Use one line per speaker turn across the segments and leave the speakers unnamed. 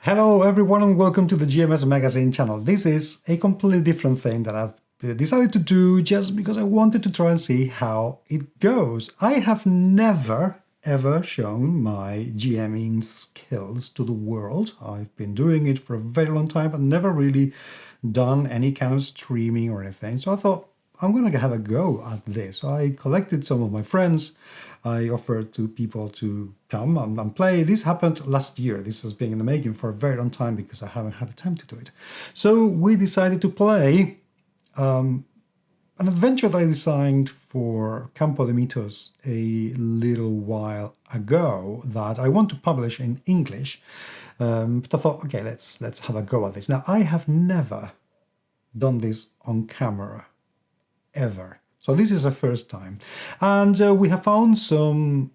Hello everyone and welcome to the GMS Magazine channel. This is a completely different thing that I've decided to do just because I wanted to try and see how it goes. I have never ever shown my GMing skills to the world. I've been doing it for a very long time but never really done any kind of streaming or anything. So I thought I'm going to have a go at this. I collected some of my friends. I offered to people to come and play. This happened last year. This has been in the making for a very long time because I haven't had the time to do it. So we decided to play an adventure that I designed for Campo de Mitos a little while ago that I want to publish in English. But I thought, okay, let's have a go at this. Now, I have never done this on camera, ever. So this is the first time. And we have found some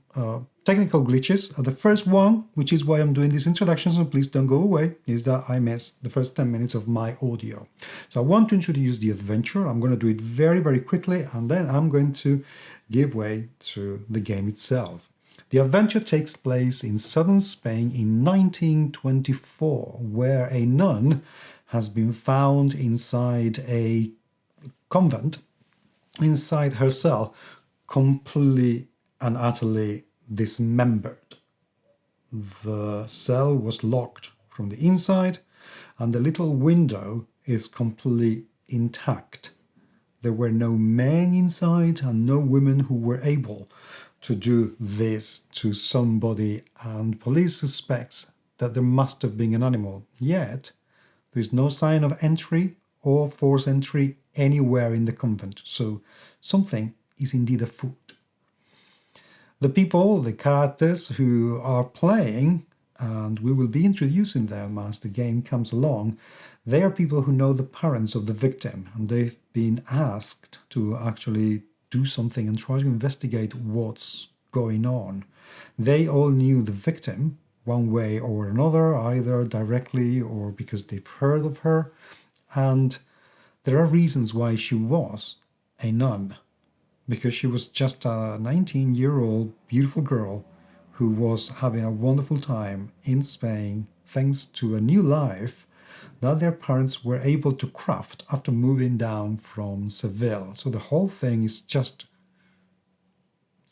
technical glitches. The first one, which is why I'm doing this introduction, so please don't go away, is that I missed the first 10 minutes of my audio. So I want to introduce the adventure. I'm going to do it very, very quickly, and then I'm going to give way to the game itself. The adventure takes place in southern Spain in 1924, where a nun has been found inside a convent, inside her cell, completely and utterly dismembered. The cell was locked from the inside and the little window is completely intact. There were no men inside and no women who were able to do this to somebody, and police suspects that there must have been an animal. Yet there is no sign of entry or forced entry anywhere in the convent, so something is indeed afoot. The people, the characters who are playing, and we will be introducing them as the game comes along, they are people who know the parents of the victim, and they've been asked to actually do something and try to investigate what's going on. They all knew the victim one way or another, either directly or because they've heard of her, and there are reasons why she was a nun, because she was just a 19-year-old beautiful girl who was having a wonderful time in Spain thanks to a new life that their parents were able to craft after moving down from Seville. So the whole thing is just,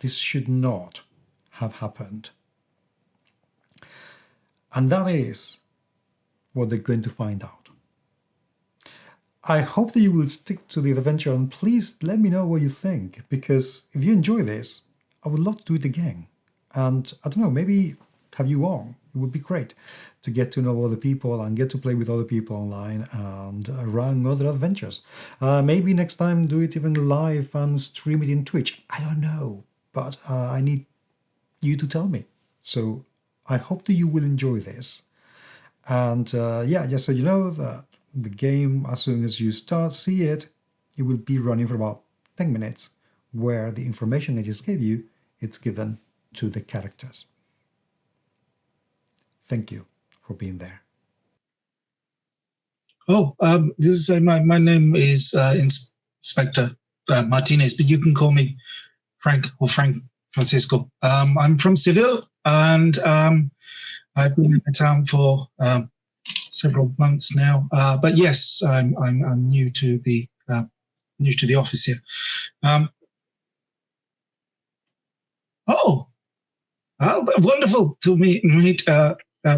this should not have happened. And that is what they're going to find out. I hope that you will stick to the adventure and please let me know what you think, because if you enjoy this, I would love to do it again. And I don't know, maybe have you on. It would be great to get to know other people and get to play with other people online and run other adventures. Maybe next time do it even live and stream it in Twitch. I don't know, but I need you to tell me. So I hope that you will enjoy this. And yeah, just so you know that the game, as soon as you see it, it will be running for about 10 minutes, where the information I just gave you, it's given to the characters. Thank you for being there.
Oh, this is my name is Inspector Martinez, but you can call me Frank or Frank Francisco. I'm from Seville, and I've been in the town for several months now. But yes, I'm new to the office here. Oh, wonderful to meet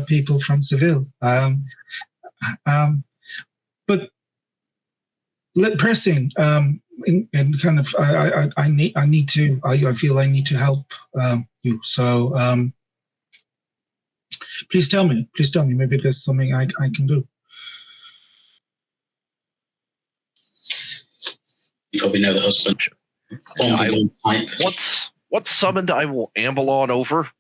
people from Seville. But pressing and kind of I feel I need to help you. So please tell me. Maybe there's something I can do.
You probably know the husband.
What's summoned, I will amble on over.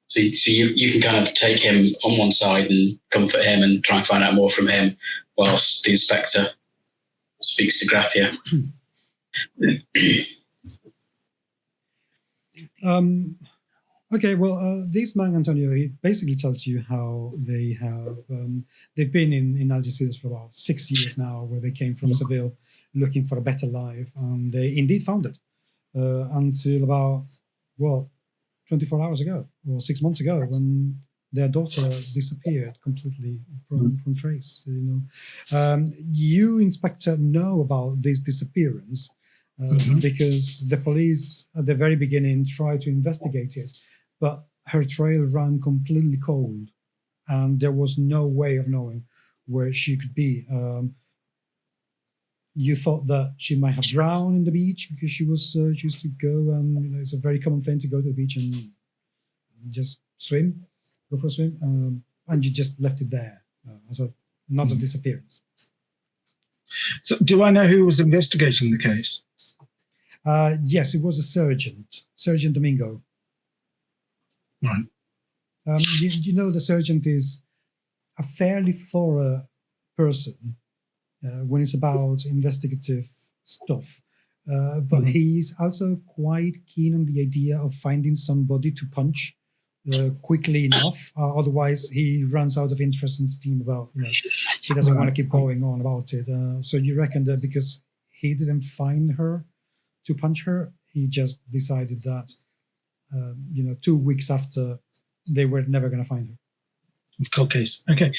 So you can kind of take him on one side and comfort him and try and find out more from him, whilst the inspector speaks to Gracia.
Okay, well, this man, Antonio, he basically tells you how they have, they've been in Algeciras for about 6 years now, where they came from Seville looking for a better life, and they indeed found it until about, well, 24 hours ago or 6 months ago, when their daughter disappeared completely from trace. You, Inspector, know about this disappearance because the police at the very beginning tried to investigate it, but her trail ran completely cold, and there was no way of knowing where she could be. You thought that she might have drowned in the beach because she was used to go, and it's a very common thing to go to the beach and just go for a swim, and you just left it there as not a disappearance.
So, do I know who was investigating the case?
Yes, it was a Sergeant Domingo.
Right.
The sergeant is a fairly thorough person when it's about investigative stuff. But he's also quite keen on the idea of finding somebody to punch quickly enough. Otherwise, he runs out of interest and steam about, he doesn't want to keep going on about it. So you reckon that because he didn't find her to punch her, he just decided that, 2 weeks after, they were never going to find her.
Cold case. Okay.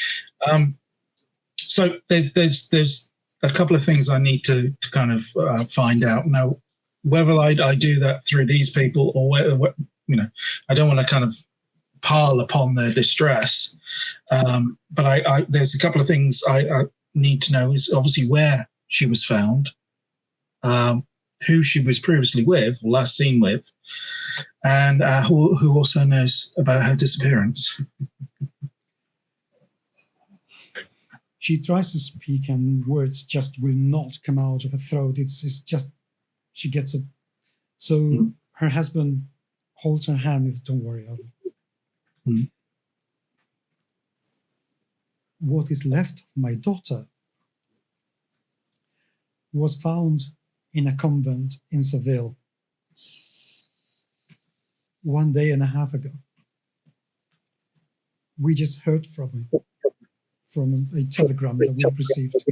So there's a couple of things I need to kind of find out now. Whether I do that through these people or whether, I don't want to kind of pile upon their distress. But I there's a couple of things I need to know is obviously where she was found, who she was previously with or last seen with, and who also knows about her disappearance.
She tries to speak and words just will not come out of her throat. It's just, she gets a... So her husband holds her hand and says, "Don't worry, What is left of my daughter was found in a convent in Seville 1.5 days ago. We just heard from a telegram that we received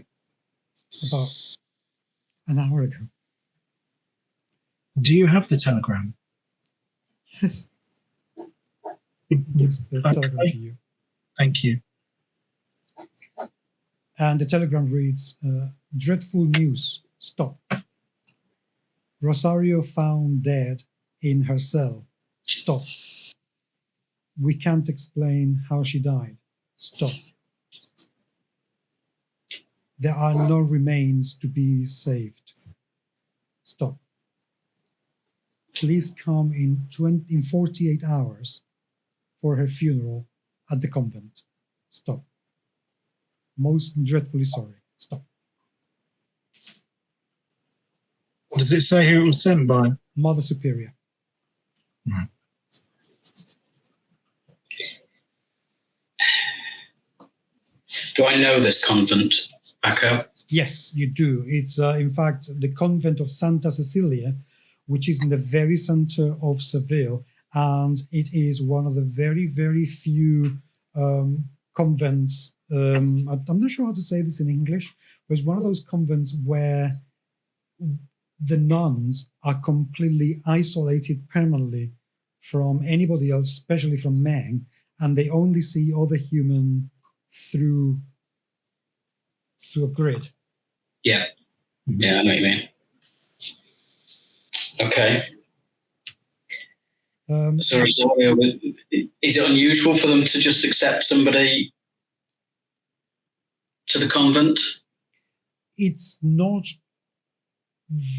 about an hour ago."
Do you have the telegram?
Yes. Gives the telegram to you.
Thank you.
And the telegram reads, "Dreadful news. Stop. Rosario found dead in her cell. Stop. We can't explain how she died. Stop. There are no remains to be saved. Stop. Please come in 48 hours for her funeral at the convent. Stop. Most dreadfully sorry. Stop."
Does it say who it was sent by?
Mother Superior.
Right.
Do I know this convent, Paco?
Yes, you do. It's in fact the convent of Santa Cecilia, which is in the very center of Seville, and it is one of the very, very few convents. I'm not sure how to say this in English, but it's one of those convents where the nuns are completely isolated permanently from anybody else, especially from men, and they only see other human through a grid.
Yeah. Yeah, I know what you mean. Okay. So Rosario, is it unusual for them to just accept somebody to the convent?
It's not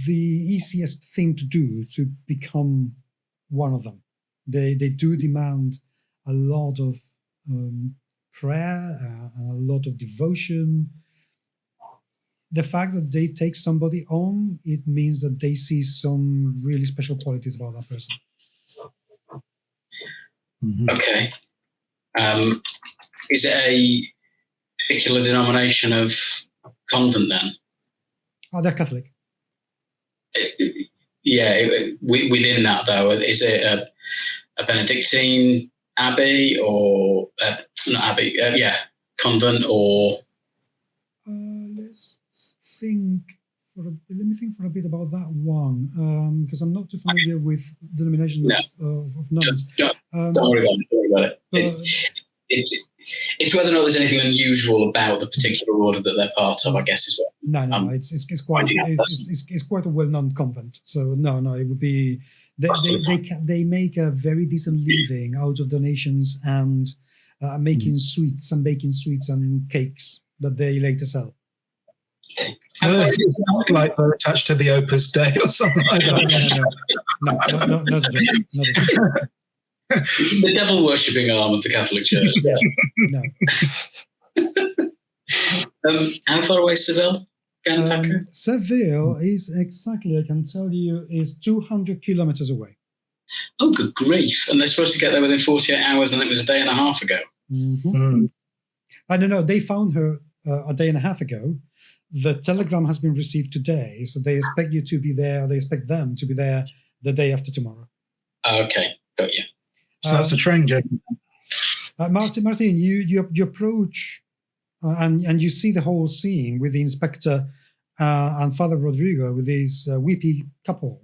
the easiest thing to do to become one of them. They do demand a lot of prayer, a lot of devotion. The fact that they take somebody on, it means that they see some really special qualities about that person.
Okay. Is it a particular denomination of convent then?
Oh, they're Catholic.
Yeah, within that though, is it a Benedictine abbey or not abbey? Convent or?
Let's think. Let me think for a bit about that one, because I'm not too familiar with denomination of nuns.
Don't worry about it. It's whether or not there's anything unusual about the particular order that they're part of, I guess, is what.
No. It's quite a well-known convent. So no, it would be they make a very decent living out of donations and making sweets and baking sweets and cakes that they later sell.
It's not like they're attached to the Opus Dei or something like that.
No, not at all.
The devil worshipping arm of the Catholic Church.
Yeah, no.
How far away is Seville?
Seville is exactly, I can tell you, is 200 kilometers away.
Oh, good grief. And they're supposed to get there within 48 hours, and it was a day and a half ago.
Mm-hmm. I don't know. They found her a day and a half ago. The telegram has been received today, so they expect you to be there, or they expect them to be there the day after tomorrow.
Okay, got you.
So that's a train journey.
Martin, you approach and you see the whole scene with the inspector and Father Rodrigo with his weepy couple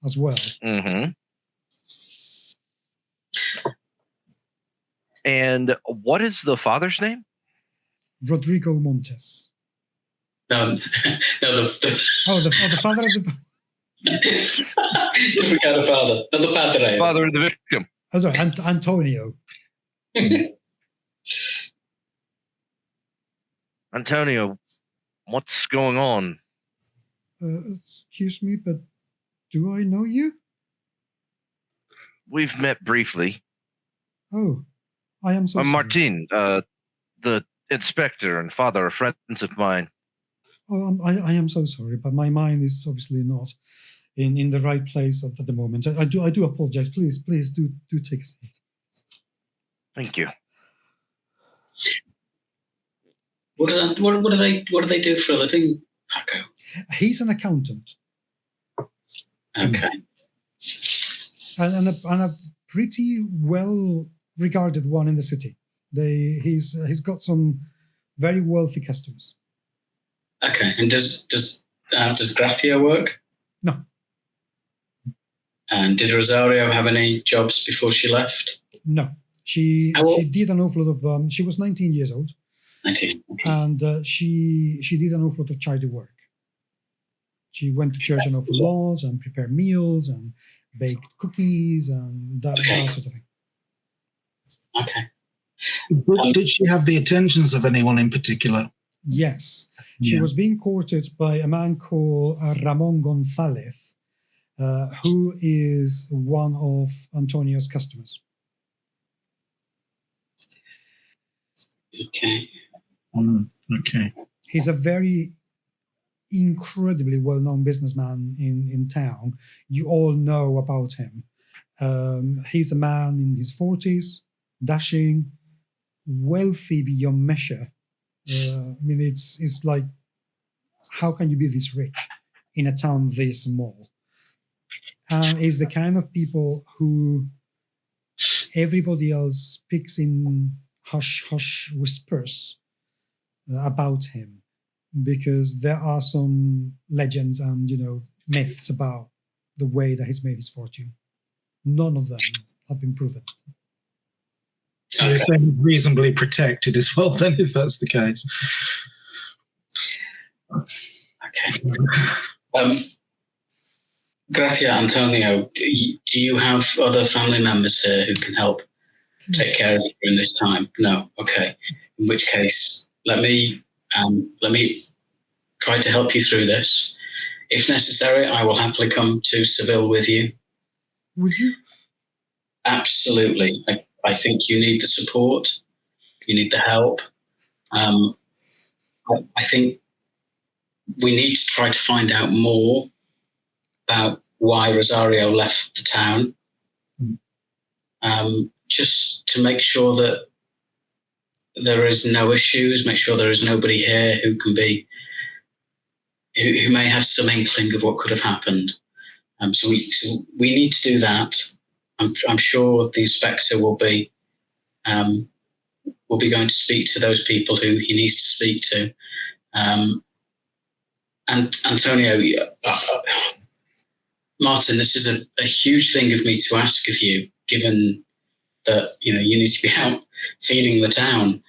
as well.
Mm-hmm. And what is the father's name?
Rodrigo Montes.
No, the
father of the...
Different kind of father. Not the padre.
Father of the victim.
Oh, sorry, Antonio.
Antonio, what's going on?
Excuse me, but do I know you?
We've met briefly.
Oh, I am so sorry.
Martin, the inspector and father of friends of mine.
Oh, I am so sorry, but my mind is obviously not in the right place at the moment. I do apologize. Please do take a seat.
Thank you.
What do they do for a living, Paco?
He's an accountant.
Okay.
And a pretty well regarded one in the city. He's got some very wealthy customers.
Okay. And does Gracia work?
No.
And did Rosario have any jobs before she left?
No. She did an awful lot of. She was 19 years old.
19. Okay.
And she did an awful lot of charity work. She went to church an awful lot and prepared meals and baked cookies and that sort of thing.
Okay.
Did she have the attentions of anyone in particular?
Yes. She was being courted by a man called Ramon Gonzalez, who is one of Antonio's customers.
Okay.
Okay.
He's a very incredibly well-known businessman in town. You all know about him. He's a man in his 40s, dashing, wealthy beyond measure. I mean, it's like, how can you be this rich in a town this small? And he's the kind of people who everybody else speaks in hush-hush whispers about him, because there are some legends and myths about the way that he's made his fortune. None of them have been proven.
So you're saying he's reasonably protected as well, then, if that's the case.
Okay. Gracia, Antonio, do you have other family members here who can help take care of you during this time? No. Okay. In which case, let me try to help you through this. If necessary, I will happily come to Seville with you.
Would you?
Absolutely. I think you need the support. You need the help. I think we need to try to find out more about why Rosario left the town, just to make sure that there is no issues, make sure there is nobody here who may have some inkling of what could have happened. So we need to do that. I'm sure the inspector will be going to speak to those people who he needs to speak to. And Antonio, Martin, this is a huge thing of me to ask of you, given that you need to be out feeding the town.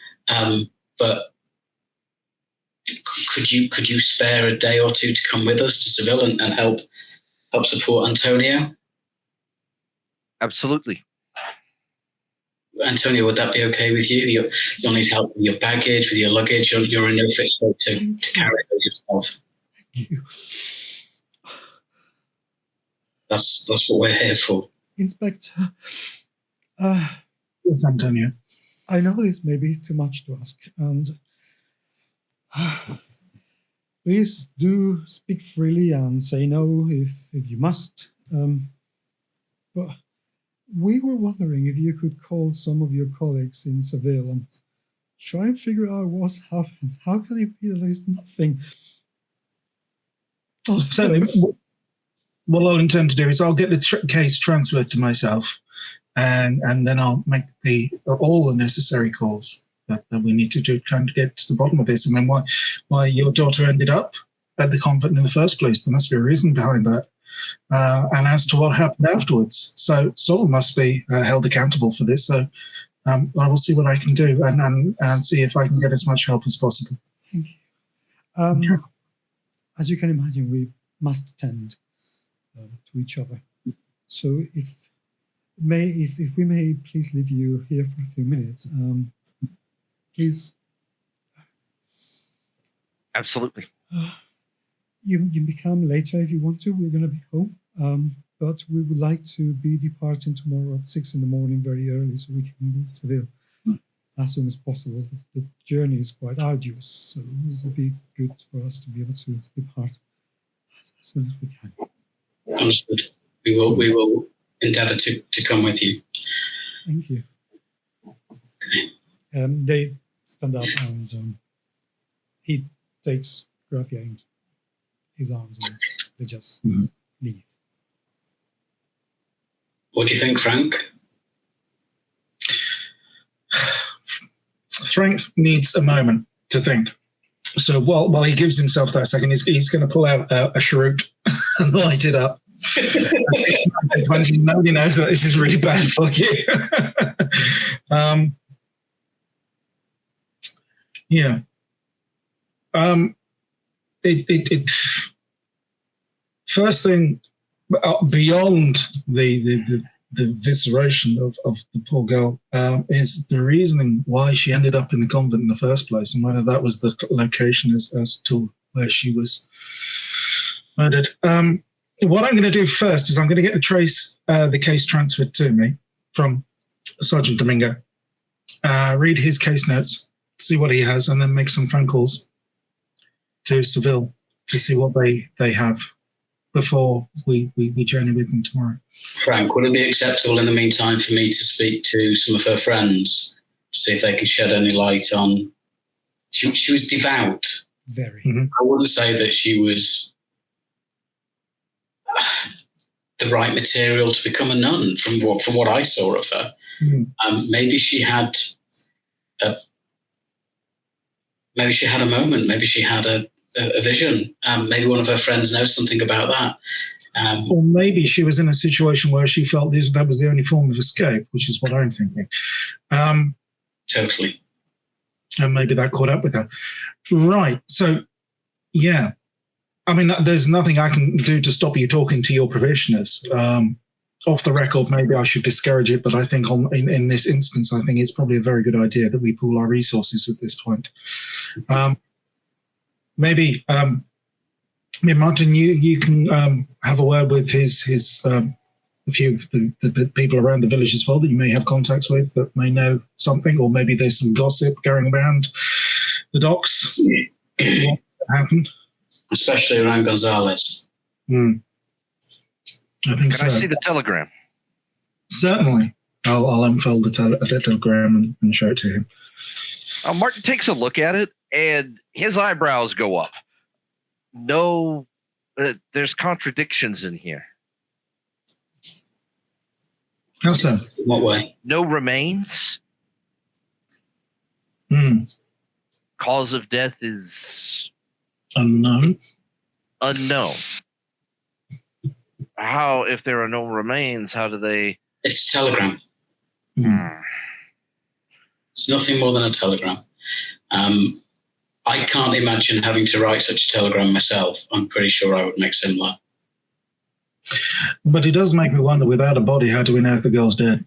But could you spare a day or two to come with us to Seville and help support Antonio?
Absolutely.
Antonio, would that be okay with you? You'll need help with your baggage, with your luggage. You're in no fit state to carry those yourself.
Thank you.
That's what we're here for.
Inspector,
Yes, Antonio.
I know this may be too much to ask, and please do speak freely and say no if you must. But we were wondering if you could call some of your colleagues in Seville and try and figure out what's happened. How can it be that there is nothing? Oh,
Certainly. What I'll intend to do is I'll get the case transferred to myself, and then I'll make all the necessary calls that we need to do, kind of get to the bottom of this. I mean, why your daughter ended up at the convent in the first place? There must be a reason behind that. And as to what happened afterwards, so someone must be held accountable for this. So I will see what I can do and see if I can get as much help as possible.
Thank you. As you can imagine, we must attend to each other. So if we may please leave you here for a few minutes, please.
Absolutely.
You can come later if you want to. We're going to be home, but we would like to be departing tomorrow at 6 a.m. very early, so we can leave Seville as soon as possible. The journey is quite arduous, so it would be good for us to be able to depart as soon as we can.
Understood. We will endeavour to come with you.
Thank you.
Okay.
They stand up and he takes Gracia in his arms and they just leave.
What do you think, Frank?
Frank needs a moment to think. So while he gives himself that second, he's going to pull out a cheroot and light it up. Nobody knows that this is really bad for you. Yeah. First thing, beyond the visceration of the poor girl, is the reasoning why she ended up in the convent in the first place, and whether that was the location as to where she was murdered. What I'm going to do first is I'm going to get the case transferred to me from Sergeant Domingo, read his case notes, see what he has, and then make some phone calls to Seville to see what they have before we journey with them tomorrow.
Frank, would it be acceptable in the meantime for me to speak to some of her friends to see if they can shed any light on... She was devout.
Very.
Mm-hmm.
I wouldn't say that she was the right material to become a nun from what I saw of her. Maybe she had a moment. Maybe she had a vision. Maybe one of her friends knows something about that.
Or maybe she was in a situation where she felt that was the only form of escape, which is what I'm thinking.
Totally.
And maybe that caught up with her. Right. So, yeah. I mean, there's nothing I can do to stop you talking to your probationers. Off the record, maybe I should discourage it, but I think in this instance, I think it's probably a very good idea that we pool our resources at this point. Maybe, Martin, you can have a word with a few of the people around the village as well that you may have contacts with that may know something, or maybe there's some gossip going around the docks. What happened?
Especially around Gonzalez.
I think so.
Can I see the telegram?
Certainly. I'll unfold the telegram and show it to him.
Martin takes a look at it, and his eyebrows go up. No, there's contradictions in here.
How so?
In what way?
No remains. Cause of death is
unknown.
How, if there are no remains, how do they...
It's a telegram. It's nothing more than a telegram. I can't imagine having to write such a telegram myself. I'm pretty sure I would make similar.
But it does make me wonder, without a body, how do we know if the girl's dead?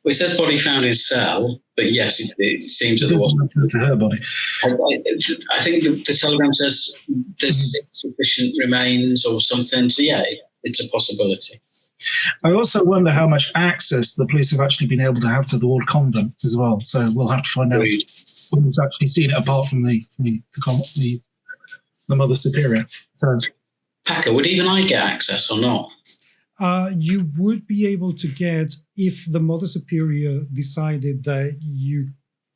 Well, it says body found in cell, but yes, it seems that there was.
To her body.
I think the telegram says there's sufficient remains or something. So yeah, it's a possibility.
I also wonder how much access the police have actually been able to have to the old convent as well. So we'll have to find out who's actually seen it apart from the Mother Superior. So,
Packer, would even I get access or not?
You would be able to get if the Mother Superior decided that you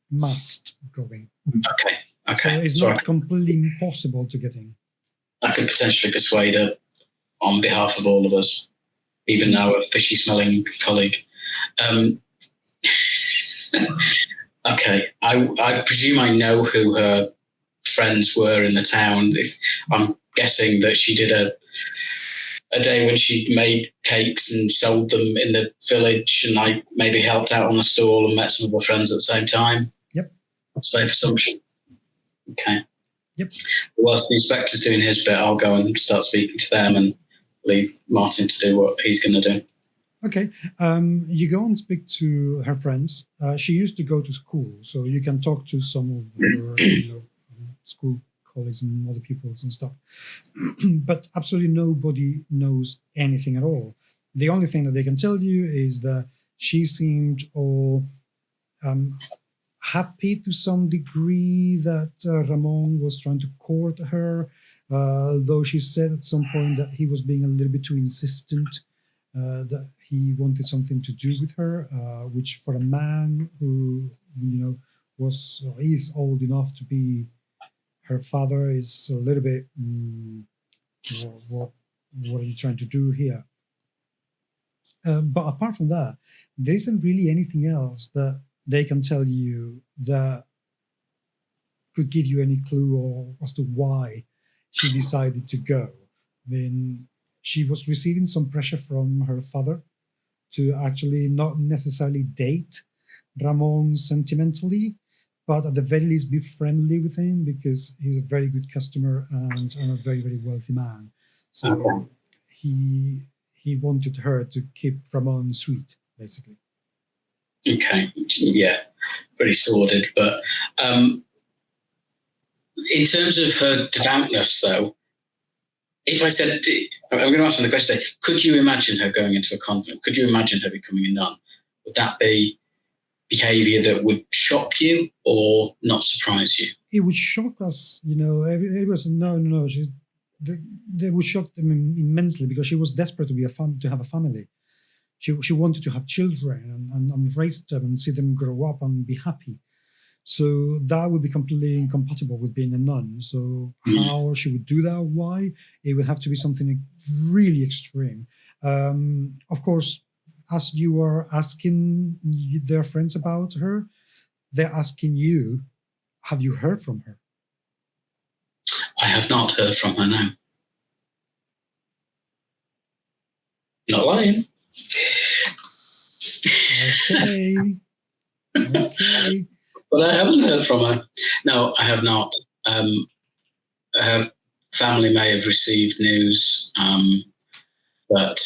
must go in.
Okay.
So it's not completely impossible to get in.
I could potentially persuade her on behalf of all of us, even now a fishy-smelling colleague. Okay, I presume I know who her friends were in the town. If I'm guessing that she did a day when she made cakes and sold them in the village, and I maybe helped out on the stall and met some of her friends at the same time.
Yep.
Safe assumption. Okay.
Yep.
Whilst the inspector's doing his bit, I'll go and start speaking to them and leave Martin to do what he's going to do.
Okay. You go and speak to her friends. She used to go to school, so you can talk to some of her school colleagues and other pupils and stuff. But absolutely nobody knows anything at all. The only thing that they can tell you is that she seemed all happy to some degree that Ramon was trying to court her, though she said at some point that he was being a little bit too insistent, that he wanted something to do with her, which for a man who is old enough to be her father is a little bit, what are you trying to do here? But apart from that, there isn't really anything else that they can tell you that could give you any clue as to why she decided to go. I mean, she was receiving some pressure from her father to actually not necessarily date Ramon sentimentally, but at the very least be friendly with him because he's a very good customer and a very, very wealthy man. So he wanted her to keep Ramon sweet, basically.
Okay, yeah, pretty sordid. But in terms of her devoutness, though, if I said, I'm going to ask them the question, could you imagine her going into a convent? Could you imagine her becoming a nun? Would that be behavior that would shock you or not surprise you?
It would shock us, everybody said, no. They would shock them immensely because she was desperate to have a family. She wanted to have children and raise them and see them grow up and be happy. So that would be completely incompatible with being a nun. So how she would do that, why? It would have to be something really extreme. Of course, as you are asking their friends about her, they're asking you, have you heard from her?
I have not heard from her now. Not lying.
Okay.
But I haven't heard from her. No, I have not. Her family may have received news, but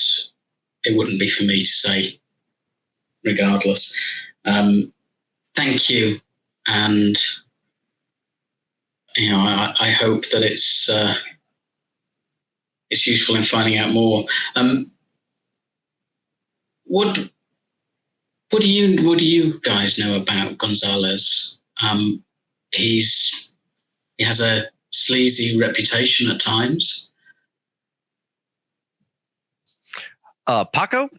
it wouldn't be for me to say, regardless. Thank you. And, I hope that it's useful in finding out more. What do you guys know about Gonzalez? He has a sleazy reputation at times.
Paco?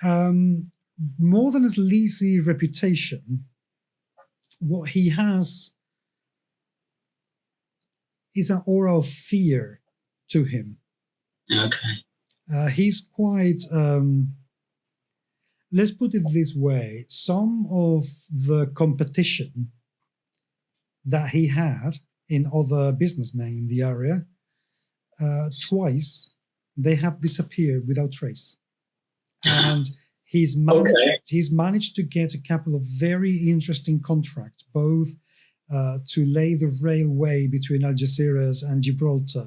More than a sleazy reputation, what he has is an aura of fear to him.
Okay.
He's quite... let's put it this way. Some of the competition that he had in other businessmen in the area, twice they have disappeared without trace. And He's managed to get a couple of very interesting contracts, both to lay the railway between Algeciras and Gibraltar,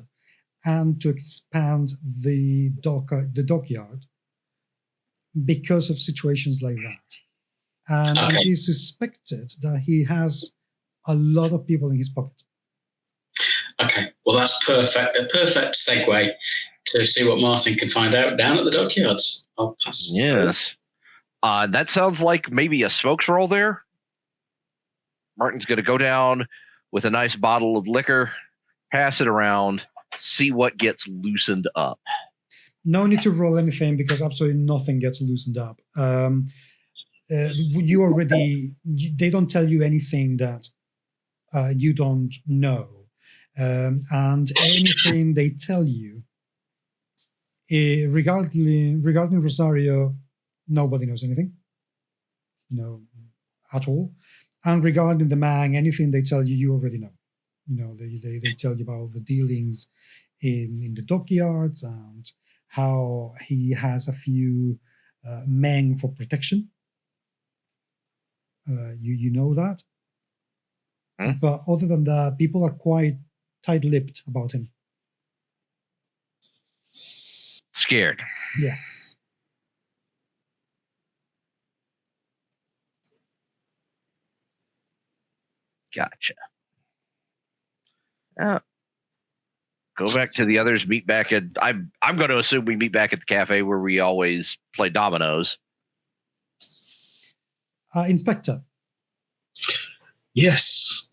and to expand the dockyard because of situations like that. And it is suspected that he has a lot of people in his pocket.
Okay, well, that's perfect. A perfect segue to see what Martin can find out down at the dockyards. I'll pass.
Yes. That sounds like maybe a smoke's roll there. Martin's going to go down with a nice bottle of liquor, pass it around, see what gets loosened up.
No need to roll anything because absolutely nothing gets loosened up. They don't tell you anything that you don't know. And anything they tell you regarding Rosario, nobody knows anything, at all. And regarding the man, anything they tell you, you already know. They tell you about the dealings in the dockyards and how he has a few men for protection. You know that. But other than that, people are quite tight-lipped about him.
Scared.
Yes.
Gotcha. Go back to the others. Meet back at. I'm going to assume we meet back at the cafe where we always play dominoes.
Inspector.
Yes.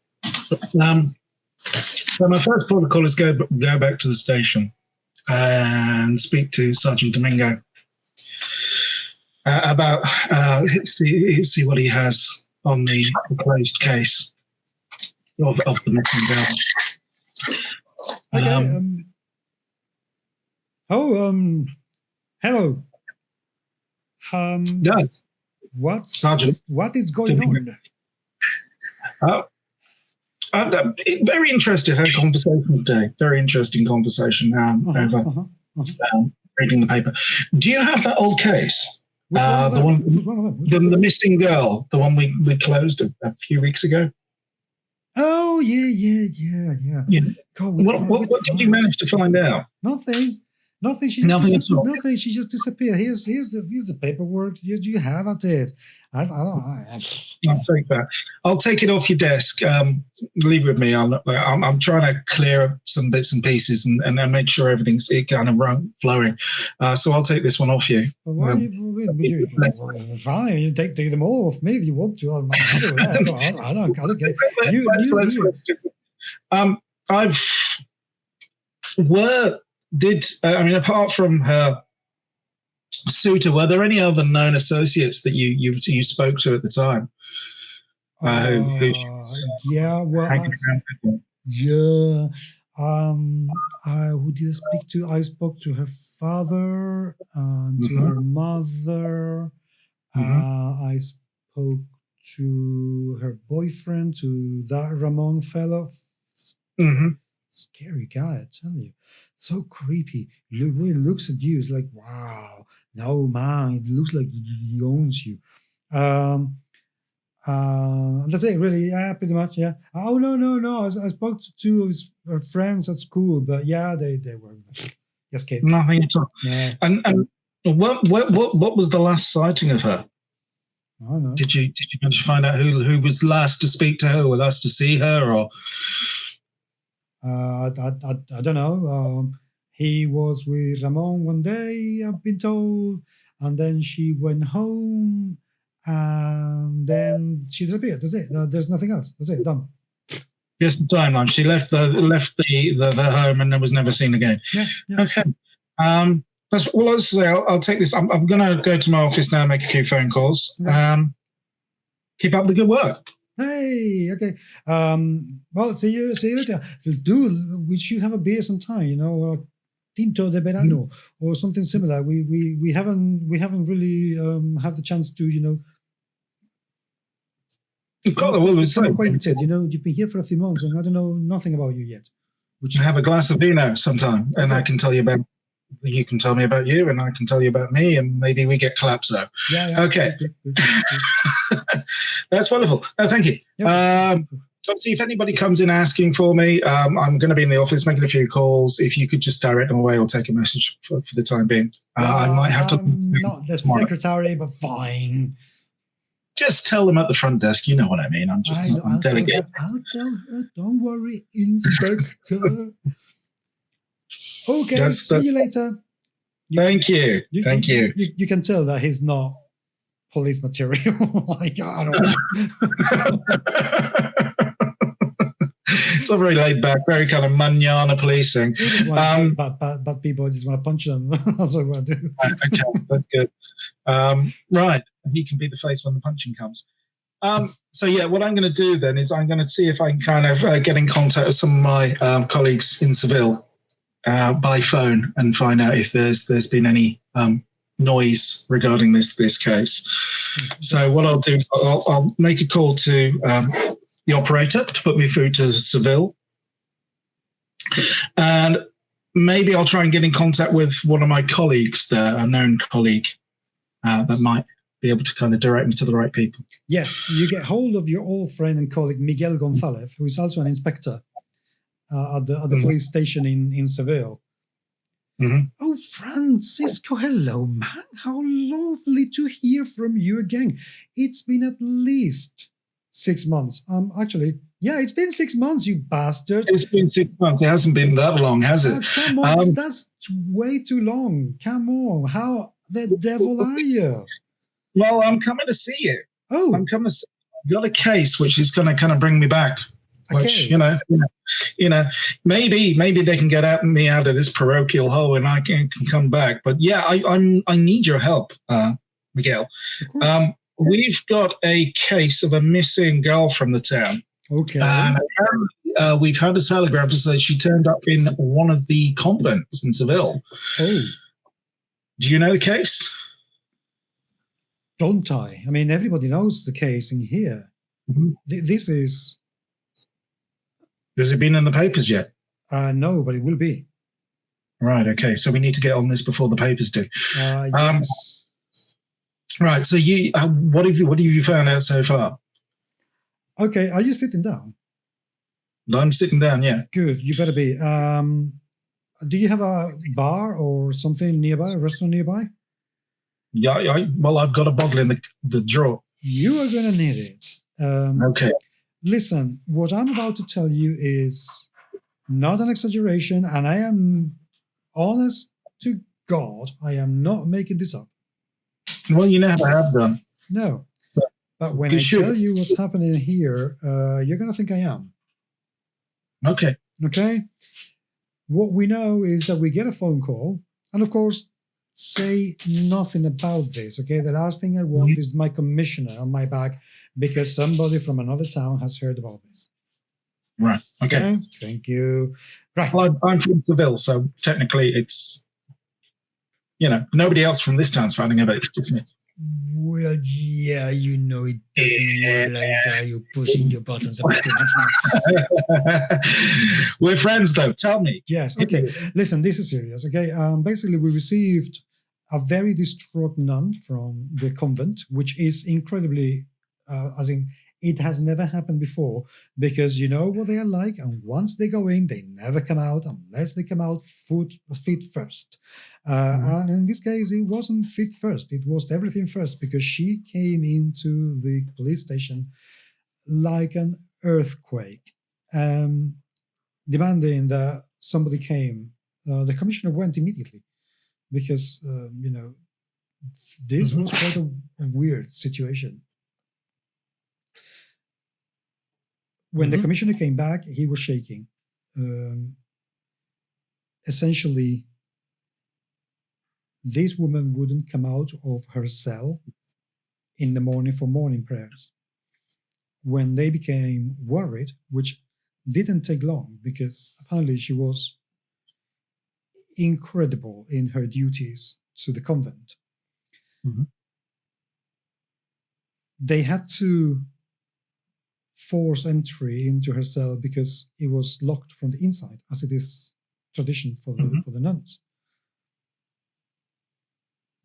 So my first protocol is go back to the station and speak to Sergeant Domingo about see what he has on the closed case of the missing girl.
Okay. Hello.
Yes.
Sergeant? What is going on?
Very interested. Had a conversation today. Very interesting conversation. Reading the paper. Do you have that old case? The missing girl, the one we closed a few weeks ago.
Oh yeah.
God, what did you manage to find out?
Nothing. She just disappeared. Here's the paperwork. You have it.
I'll take that. I'll take it off your desk. Leave it with me. I'm trying to clear up some bits and pieces and make sure everything's kind of flowing. So I'll take this one off you.
Fine. You take them all off me if you want to. I don't care. Apart from her suitor, were there any other known associates that you spoke to at the time? Who did I speak to? I spoke to her father and to her mother. I spoke to her boyfriend, to that Ramon fellow. Scary guy, I tell you. So creepy. The way it looks at you, it's like, wow. No, man, it looks like he owns you. That's it, really. Yeah, pretty much, yeah. Oh, no. I spoke to two of her friends at school, but yeah, they were just kids.
Nothing at all.
Yeah.
And what was the last sighting of her?
I don't know.
Did you manage to find out who was last to speak to her or last to see her, or?
I don't know. He was with Ramon one day, I've been told, and then she went home, and then she disappeared. That's it. There's nothing else. That's it. Done.
Just the timeline. She left the home and then was never seen again.
Yeah.
Okay. Let's say I'll take this. I'm going to go to my office now and make a few phone calls. Yeah. Keep up the good work.
Hey, okay. Well, see you later. Dude, we should have a beer sometime, Tinto de Verano or something similar. We haven't really had the chance to, become acquainted. You've been here for a few months and I don't know nothing about you yet.
We should have a glass of vino sometime and I can tell you about you can tell me about you, and I can tell you about me, and maybe we get collapso.
Yeah.
Okay.
Good.
That's wonderful. No, thank you.
Yep.
Obviously, if anybody comes in asking for me, I'm going to be in the office making a few calls. If you could just direct them away or take a message for the time being. I might have to.
Not the
tomorrow.
secretary, but fine.
Just tell them at the front desk. You know what I mean. I'm delegating.
I'll tell her. Don't worry, Inspector. Okay, see you later.
Thank you. Thank you.
You can tell that he's not police material. Like, I don't know.
It's a very laid back, very kind of manana policing.
But people just want to punch them. That's what I want to do.
Okay, that's good. Right, he can be the face when the punching comes. So yeah, what I'm going to do then is I'm going to see if I can kind of get in contact with some of my colleagues in Seville by phone and find out if there's been any noise regarding this case. So what I'll do is I'll make a call to the operator to put me through to Seville, and maybe I'll try and get in contact with one of my colleagues there, a known colleague that might be able to kind of direct me to the right people.
Yes, you get hold of your old friend and colleague Miguel Gonzalez, who is also an inspector at the police station in Seville.
Mm-hmm.
Oh, Francisco, hello, man. How lovely to hear from you again. It's been at least 6 months. Actually, yeah, it's been 6 months, you bastard.
It's been 6 months. It hasn't been that long, has it?
Come on, that's way too long. Come on, how the devil are you?
Well, I'm coming to see you.
Oh,
I'm coming to see you. I've got a case which is going to kind of bring me back. Which, you know, maybe they can get me out of this parochial hole and I can come back. But yeah, I need your help, Miguel. We've got a case of a missing girl from the town.
Okay.
And apparently, we've had a telegram to say she turned up in one of the convents in Seville.
Oh.
Do you know the case?
Don't I? I mean, everybody knows the case in here.
Mm-hmm.
This is...
Has it been in the papers yet?
No, but it will be.
Right, okay. So we need to get on this before the papers do.
Yes.
Right, so you, what have you found out so far?
Okay, are you sitting down?
I'm sitting down, yeah.
Good, you better be. Do you have a bar or something nearby, a restaurant nearby?
Yeah, well, I've got a bottle in the drawer.
You are going to need it.
Okay.
Listen, what I'm about to tell you is not an exaggeration, and I am honest to God, I am not making this up.
Well, you never have done.
No. But when I tell you what's happening here, you're going to think I am.
Okay.
Okay? What we know is that we get a phone call, and of course, say nothing about this, okay? The last thing I want is my commissioner on my back because somebody from another town has heard about this.
Right, okay.
Thank you. Right.
Well, I'm from Seville, so technically it's, nobody else from this town's finding out, it's just me.
Well, yeah, you know it doesn't work like that. You're pushing your buttons a bit too much now.
We're friends, though. Tell me.
Yes. Okay. Listen, this is serious. Okay. Basically, we received a very distraught nun from the convent, which is incredibly, as in, it has never happened before because you know what they are like, and once they go in, they never come out unless they come out feet first. And in this case, it wasn't feet first; it was everything first because she came into the police station like an earthquake, demanding that somebody came. The commissioner went immediately because this was quite a weird situation. When the commissioner came back, he was shaking. Essentially, this woman wouldn't come out of her cell in the morning for morning prayers. When they became worried, which didn't take long because apparently she was incredible in her duties to the convent, they had to force entry into her cell because it was locked from the inside, as it is tradition for the nuns.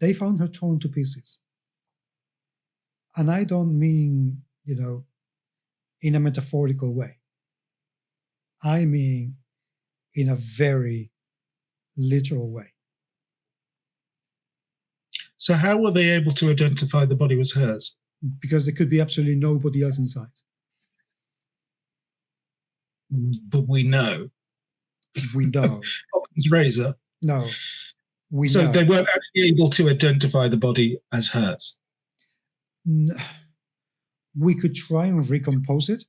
they found her torn to pieces. And I don't mean, in a metaphorical way. I mean in a very literal way.
So how were they able to identify the body was hers?
Because there could be absolutely nobody else inside.
But we know.
We know.
Occam's razor.
No. We
So
know.
they weren't actually able to identify the body as hers.
We could try and recompose it.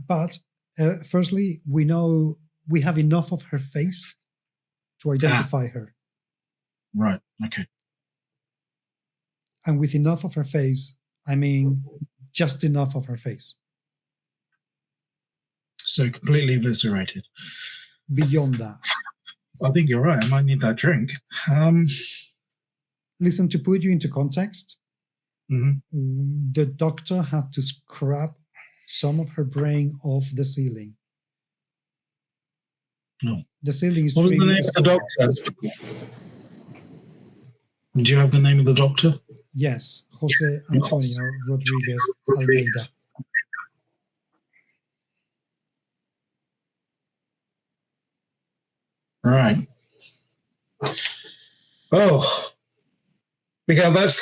But firstly, we know we have enough of her face to identify her.
Right. Okay.
And with enough of her face, I mean just enough of her face.
So completely eviscerated.
Beyond that.
I think you're right. I might need that drink.
Listen, to put you into context,
Mm-hmm.
the doctor had to scrap some of her brain off the ceiling.
No.
The ceiling is
What was
3
the name
meters
of the doctor? Do you have the name of the doctor?
Yes, Jose Antonio Rodriguez Almeida.
Right. Oh, because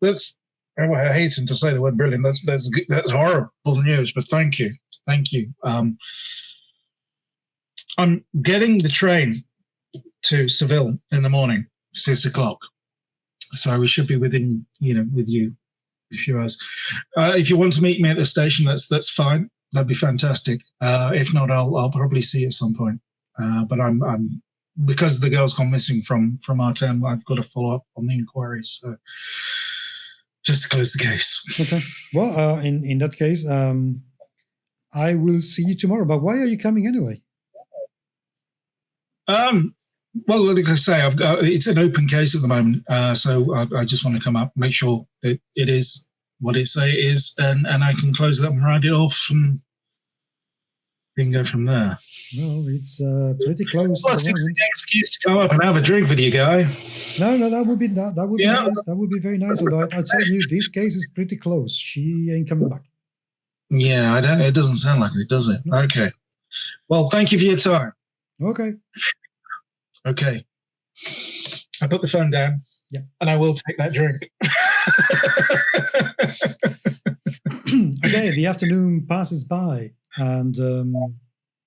that's. Oh, I hasten to say the word brilliant. That's horrible news. But thank you. I'm getting the train to Seville in the morning, 6 o'clock. So we should be within, with you a few hours. If you want to meet me at the station, that's fine. That'd be fantastic. If not, I'll probably see you at some point. But I'm because the girl's gone missing from our term, I've got to follow up on the inquiries. So just to close the case.
Okay. Well, in that case, I will see you tomorrow. But why are you coming anyway?
Well, like I say, it's an open case at the moment, so I just want to come up, make sure that it is what it say it is, and I can close that and write it off, and we can go from there.
Well, it's pretty close.
Well, it's an excuse to come up and have a drink with you, guy.
No, that would be nice. That would be very nice. Although I tell you, this case is pretty close. She ain't coming back.
Yeah, it doesn't sound like it, does it? No. Okay. Well, thank you for your time.
Okay.
Okay. I put the phone down.
Yeah.
And I will take that drink.
Okay, the afternoon passes by, and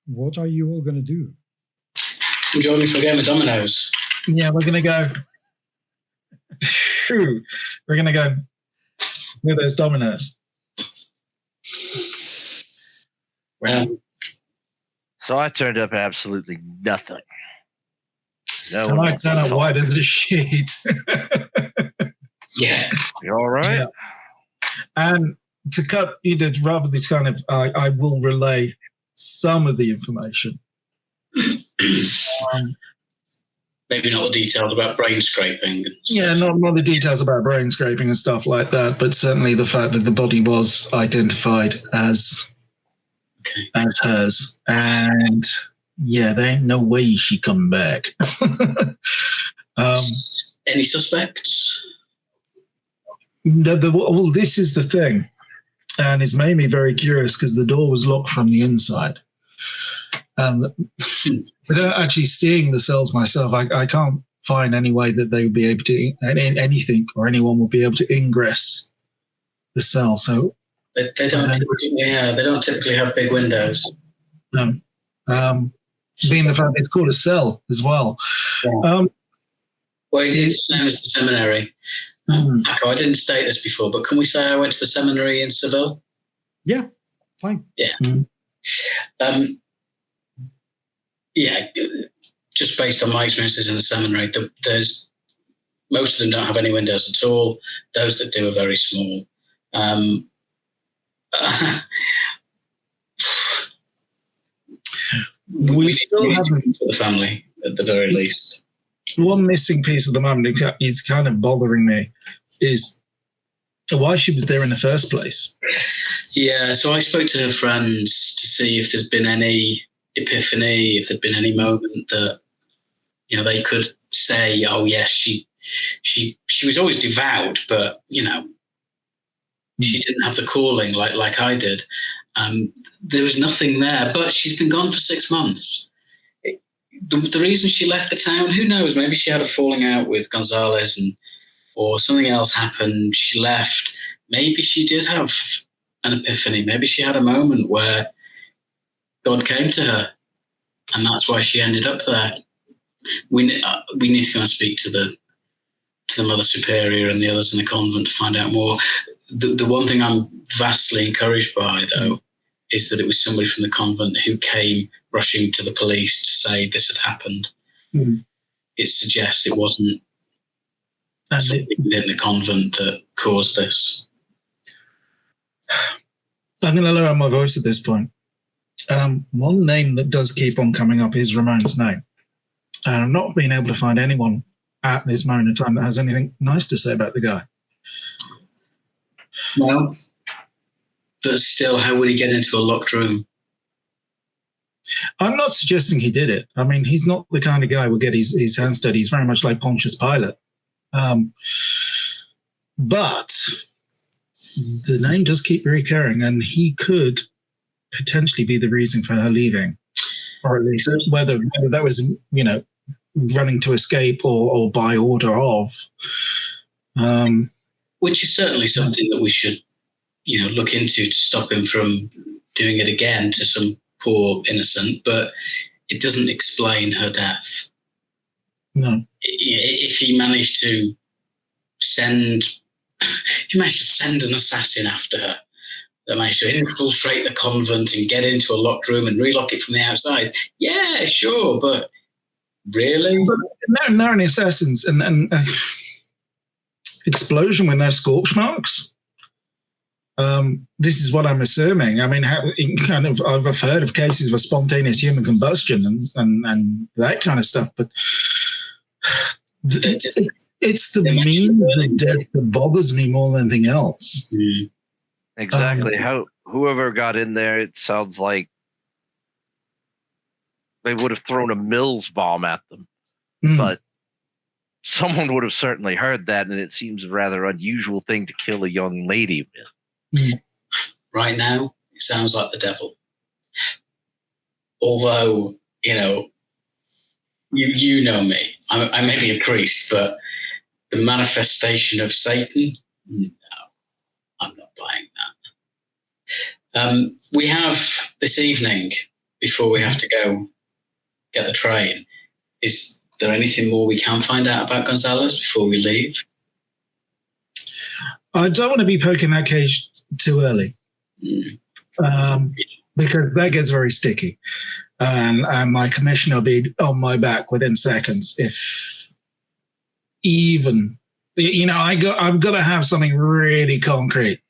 what are you all going to do?
Join me for a game of dominoes.
Yeah, we're going to go. We're going to go with those dominoes.
So I turned up absolutely nothing. No,
and I turned up white as a sheet.
Yeah.
You all right?
Yeah. And to cut, rather than kind of, I will relay some of the information.
Maybe not the details about brain scraping.
Yeah, not the details about brain scraping and stuff like that, but certainly the fact that the body was identified as hers. And yeah, there ain't no way she come back.
Any suspects?
Well, this is the thing, and it's made me very curious because the door was locked from the inside. Without actually seeing the cells myself, I can't find any way that they would be able to, anything or anyone would be able to ingress the cell. So
they don't typically have big windows.
No. Being the fact it's called a cell as well.
Yeah. Well, it's the same as the seminary. Akko, I didn't state this before, but can we say I went to the seminary in Seville?
Yeah, fine.
Yeah. Yeah, just based on my experiences in the seminary, there's most of them don't have any windows at all. Those that do are very small. We still have for the family at the very least.
One missing piece of the moment is kind of bothering me is why she was there in the first place.
Yeah, so I spoke to her friends to see if there's been any epiphany, if there'd been any moment that they could say, oh yes, she she was always devout, but she didn't have the calling like I did. There was nothing there, but she's been gone for 6 months. The reason she left the town, who knows? Maybe she had a falling out with Gonzalez, or something else happened. She left. Maybe she did have an epiphany. Maybe she had a moment where God came to her, and that's why she ended up there. We need to go and speak to the Mother Superior and the others in the convent to find out more. The one thing I'm vastly encouraged by, though, is that it was somebody from the convent who came rushing to the police to say this had happened.
Mm.
It suggests it wasn't something within the convent that caused this.
I'm going to lower my voice at this point. One name that does keep on coming up is Ramon's name. And I've not been able to find anyone at this moment in time that has anything nice to say about the guy.
Well, but still, how would he get into a locked room?
I'm not suggesting he did it. I mean, he's not the kind of guy who will get his hands dirty. He's very much like Pontius Pilate. But the name does keep recurring, and he could potentially be the reason for her leaving, or at least whether that was, running to escape or by order of.
Which is certainly something that we should, look into to stop him from doing it again to some poor innocent, but it doesn't explain her death.
No.
If he managed to send an assassin after her, that managed to infiltrate the convent and get into a locked room and relock it from the outside, yeah, sure, but really?
But no any assassins and explosion with no scorch marks. This is what I'm assuming. I mean, I've heard of cases of spontaneous human combustion and that kind of stuff, but it's the means of death that bothers me more than anything else.
Mm.
Exactly. Whoever got in there, it sounds like they would have thrown a Mills bomb at them, but someone would have certainly heard that, and it seems a rather unusual thing to kill a young lady with.
Right now, it sounds like the devil. Although, you know me. I may be a priest, but the manifestation of Satan, no, I'm not buying that. We have this evening, before we have to go get the train, is there anything more we can find out about Gonzalez before we leave?
I don't want to be poking that cage too early, because that gets very sticky. And my commissioner will be on my back within seconds. If even, I've got to have something really concrete,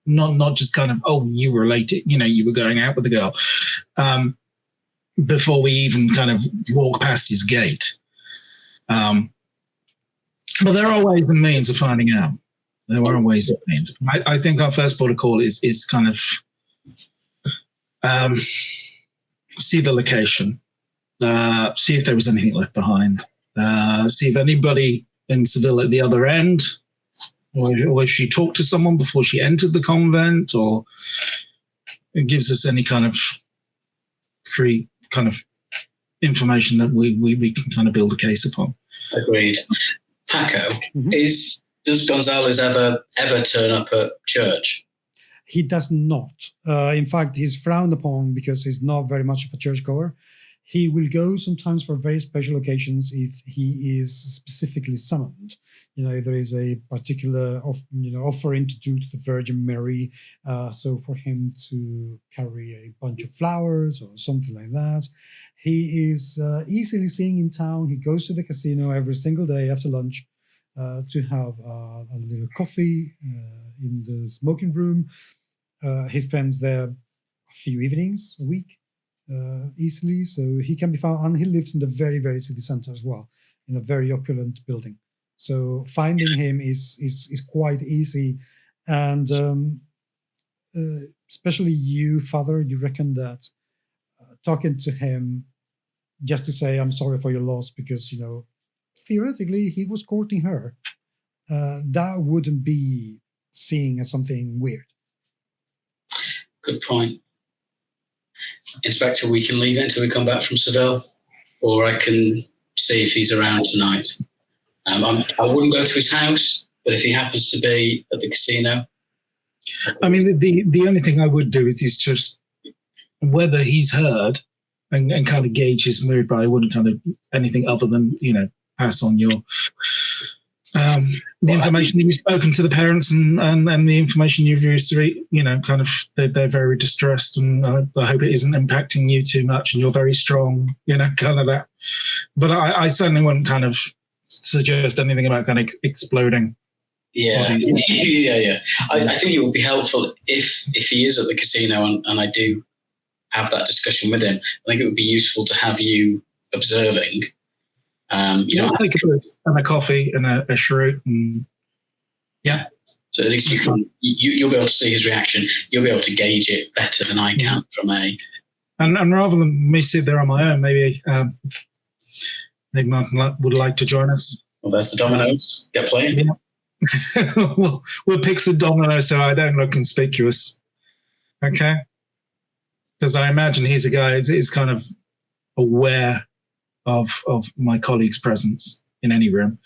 not just kind of, you were late, you were going out with the girl, before we even kind of walk past his gate. But there are ways and means of finding out. There are ways and means. I think our first protocol is kind of see the location, see if there was anything left behind, see if anybody in Seville at the other end, or if she talked to someone before she entered the convent, or it gives us any kind of free kind of information that we can kind of build a case upon.
Agreed. Paco, does Gonzalez ever turn up at church?
He does not. In fact, he's frowned upon because he's not very much of a churchgoer. He will go sometimes for very special occasions if he is specifically summoned. If there is a particular offering to do to the Virgin Mary, so for him to carry a bunch of flowers or something like that. He is easily seen in town. He goes to the casino every single day after lunch to have a little coffee in the smoking room. He spends there a few evenings a week easily, so he can be found, and he lives in the very, very city center as well, in a very opulent building. So finding him is quite easy, and especially you, Father, you reckon that talking to him just to say, I'm sorry for your loss, because theoretically he was courting her, that wouldn't be seen as something weird.
Good point. Inspector, we can leave it until we come back from Seville, or I can see if he's around tonight. I wouldn't go to his house, but if he happens to be at the casino.
I mean, the only thing I would do is just whether he's heard and kind of gauge his mood, but I wouldn't kind of anything other than, pass on your the information that you've spoken to the parents and the information you've received, kind of they're very distressed, and I hope it isn't impacting you too much, and you're very strong, kind of that. But I certainly wouldn't kind of suggest anything about kind of exploding.
Yeah,
bodies.
yeah. I think it would be helpful if he is at the casino and I do have that discussion with him. I think it would be useful to have you observing.
Take a break and a coffee and a cheroot, and
so at least you'll be able to see his reaction. You'll be able to gauge it better than I can from a.
And rather than me sit there on my own, maybe Martin would like to join us.
Well, there's the dominoes. Get playing.
Yeah. we'll pick some dominoes so I don't look conspicuous. Okay? Because I imagine he's a guy who's kind of aware of my colleague's presence in any room.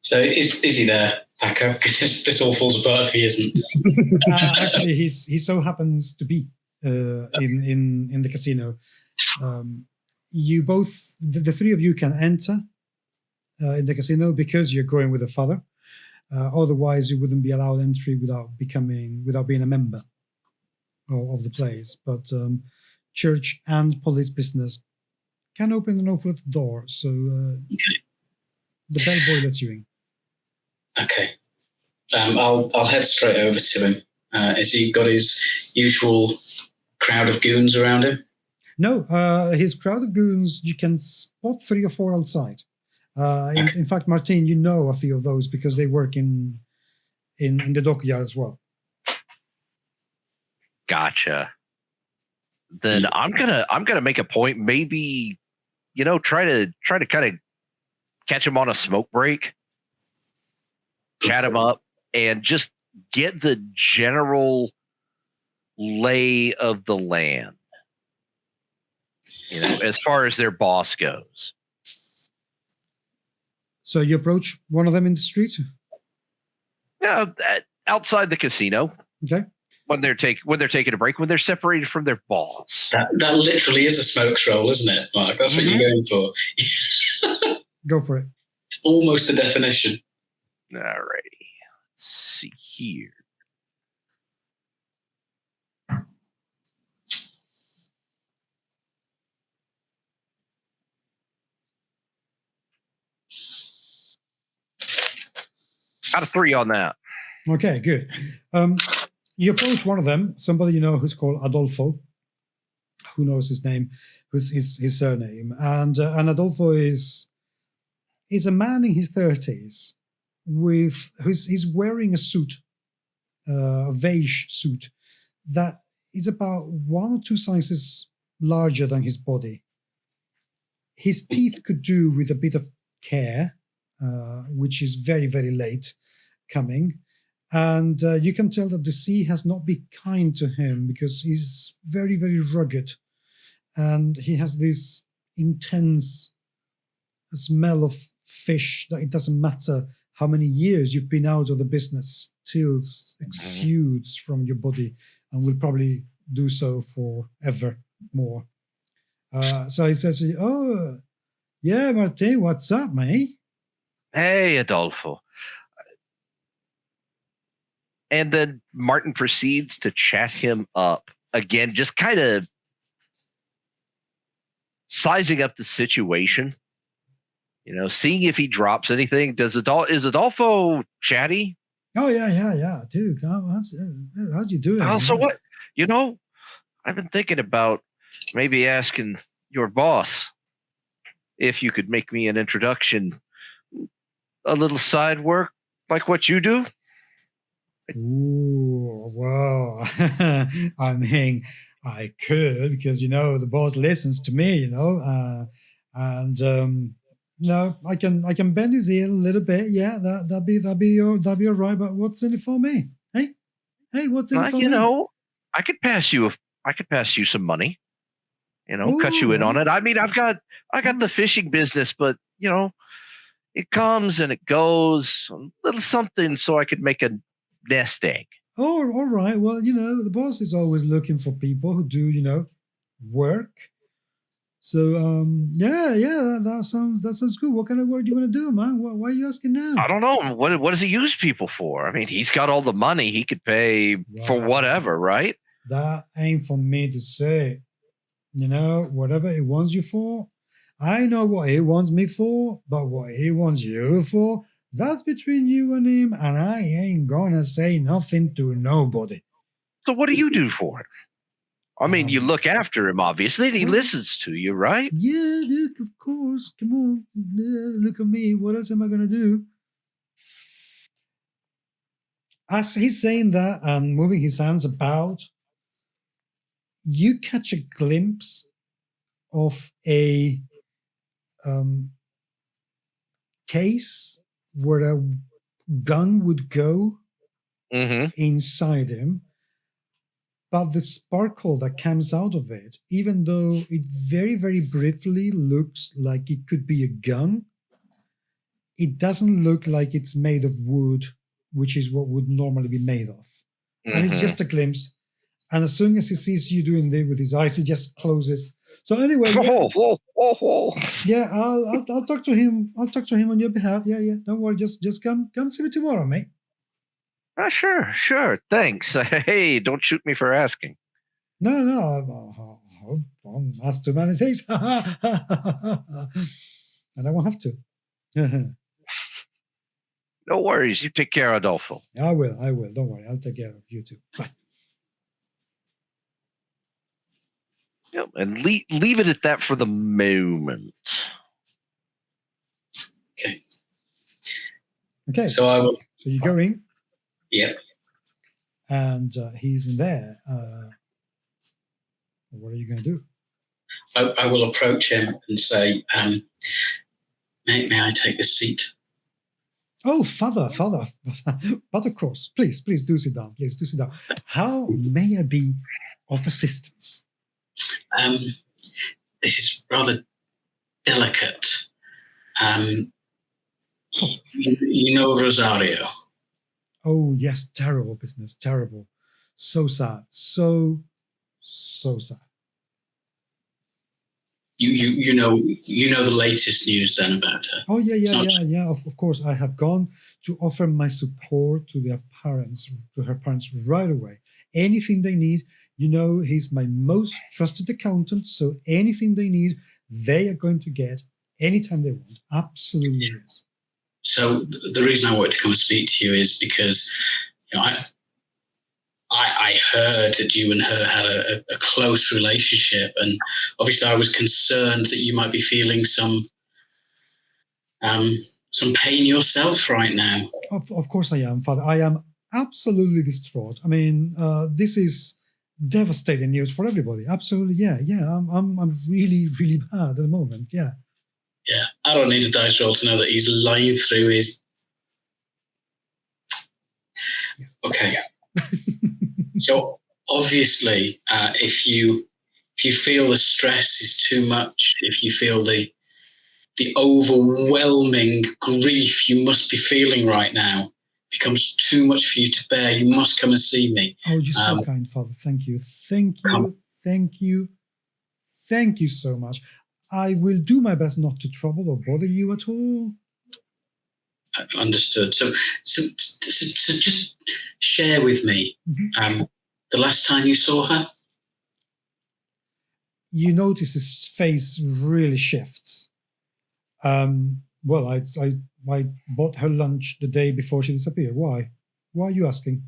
So is he there, Paco? Because this all falls apart if he isn't.
Actually, he so happens to be in the casino. You both, the three of you, can enter in the casino because you're going with a father. Otherwise, you wouldn't be allowed entry without being a member of the place. But church and police business can open an awful lot of doors. So
okay.
The bellboy lets you in.
Okay. I'll head straight over to him. Has he got his usual crowd of goons around him?
No, his crowd of goons, you can spot 3 or 4 outside. In fact, Martin, you know a few of those because they work in the dockyard as well.
Gotcha. Then I'm gonna make a point. Maybe, try to kind of catch him on a smoke break, chat him up, and just get the general lay of the land. As far as their boss goes.
So you approach one of them in the street?
Yeah, outside the casino.
Okay.
When they're taking a break, when they're separated from their boss.
That literally is a smoke scroll, isn't it, Mark? That's what you're going for.
Go for it.
It's almost the definition.
All righty. Let's see here. Got a 3 on that.
Okay, good. You approach one of them, somebody you know who's called Adolfo. Who knows his name? Who's his surname? And Adolfo is a man in his 30s he's wearing a suit, a beige suit that is about 1 or 2 sizes larger than his body. His teeth could do with a bit of care, which is very, very late coming. And you can tell that the sea has not been kind to him because he's very, very rugged. And he has this intense smell of fish that it doesn't matter how many years you've been out of the business, still exudes from your body and will probably do so forever more. So he says, "Oh, yeah, Martin, what's up, mate?"
Hey, Adolfo. And then Martin proceeds to chat him up again, just kind of sizing up the situation, seeing if he drops anything. Is Adolfo chatty?
Oh, yeah. Dude, how'd you do it?
Oh, so what? I've been thinking about maybe asking your boss if you could make me an introduction, a little side work like what you do.
Ooh, well, I mean, I could because the boss listens to me, and No, I can bend his ear a little bit. Yeah, that'd be all right. But what's in it for me? Hey, what's in it for
You
me?
know, I could pass you some money. Cut
All
you in on
right.
it. I mean, I got the fishing business, but it comes and it goes. A little something so I could make a nest egg.
Oh, all right. Well, the boss is always looking for people who do, work. So, yeah, that sounds good. What kind of work do you want to do, man? Why are you asking now?
I don't know. What does he use people for? I mean, he's got all the money. He could pay for whatever, right?
That ain't for me to say. Whatever he wants you for, I know what he wants me for, but what he wants you for, that's between you and him, and I ain't gonna say nothing to nobody.
So what do you do for him? I mean, you look after him, obviously. He listens to you, right?
Yeah, Duke, of course. Come on. Look at me. What else am I going to do? As he's saying that and moving his hands about, you catch a glimpse of a case where a gun would go inside him. But the sparkle that comes out of it, even though it very, very briefly looks like it could be a gun, it doesn't look like it's made of wood, which is what would normally be made of. And it's just a glimpse. And as soon as he sees you doing that with his eyes, he just closes. So anyway, yeah, I'll talk to him. I'll talk to him on your behalf. Yeah. Don't worry. Just come see me tomorrow, mate.
Sure. Thanks. Hey, don't shoot me for asking.
No. I'll ask too many things. And I won't have to.
No worries. You take care, Adolfo.
I will. Don't worry. I'll take care of you too. Bye.
Yep, and leave it at that for the moment.
Okay.
So I will.
So you go in.
Yep.
And he's in there. What are you going to do?
I will approach him and say, may I take a seat?
Oh, father. But of course, please do sit down. Please do sit down. How may I be of assistance?
This is rather delicate. You know Rosario?
Oh, yes, terrible business, terrible. So sad, so sad.
You know the latest news then about her?
Oh, yeah. Of course, I have gone to offer my support to her parents right away. Anything they need, he's my most trusted accountant, so anything they need, they are going to get anytime they want. Absolutely, yes.
So the reason I wanted to come and speak to you is because I heard that you and her had a close relationship, and obviously I was concerned that you might be feeling some pain yourself right now.
Of course I am, Father. I am absolutely distraught. I mean, this is devastating news for everybody. Absolutely, yeah. I'm really, really bad at the moment. Yeah.
Yeah, I don't need a dice roll to know that he's lying through his. Okay. So obviously, if you feel the stress is too much, if you feel the overwhelming grief you must be feeling right now becomes too much for you to bear, you must come and see me.
Oh, you're so kind, Father. Thank you so much. I will do my best not to trouble or bother you at all.
Understood. So just share with me the last time you saw her.
You notice his face really shifts. Well, I bought her lunch the day before she disappeared. Why? Why are you asking?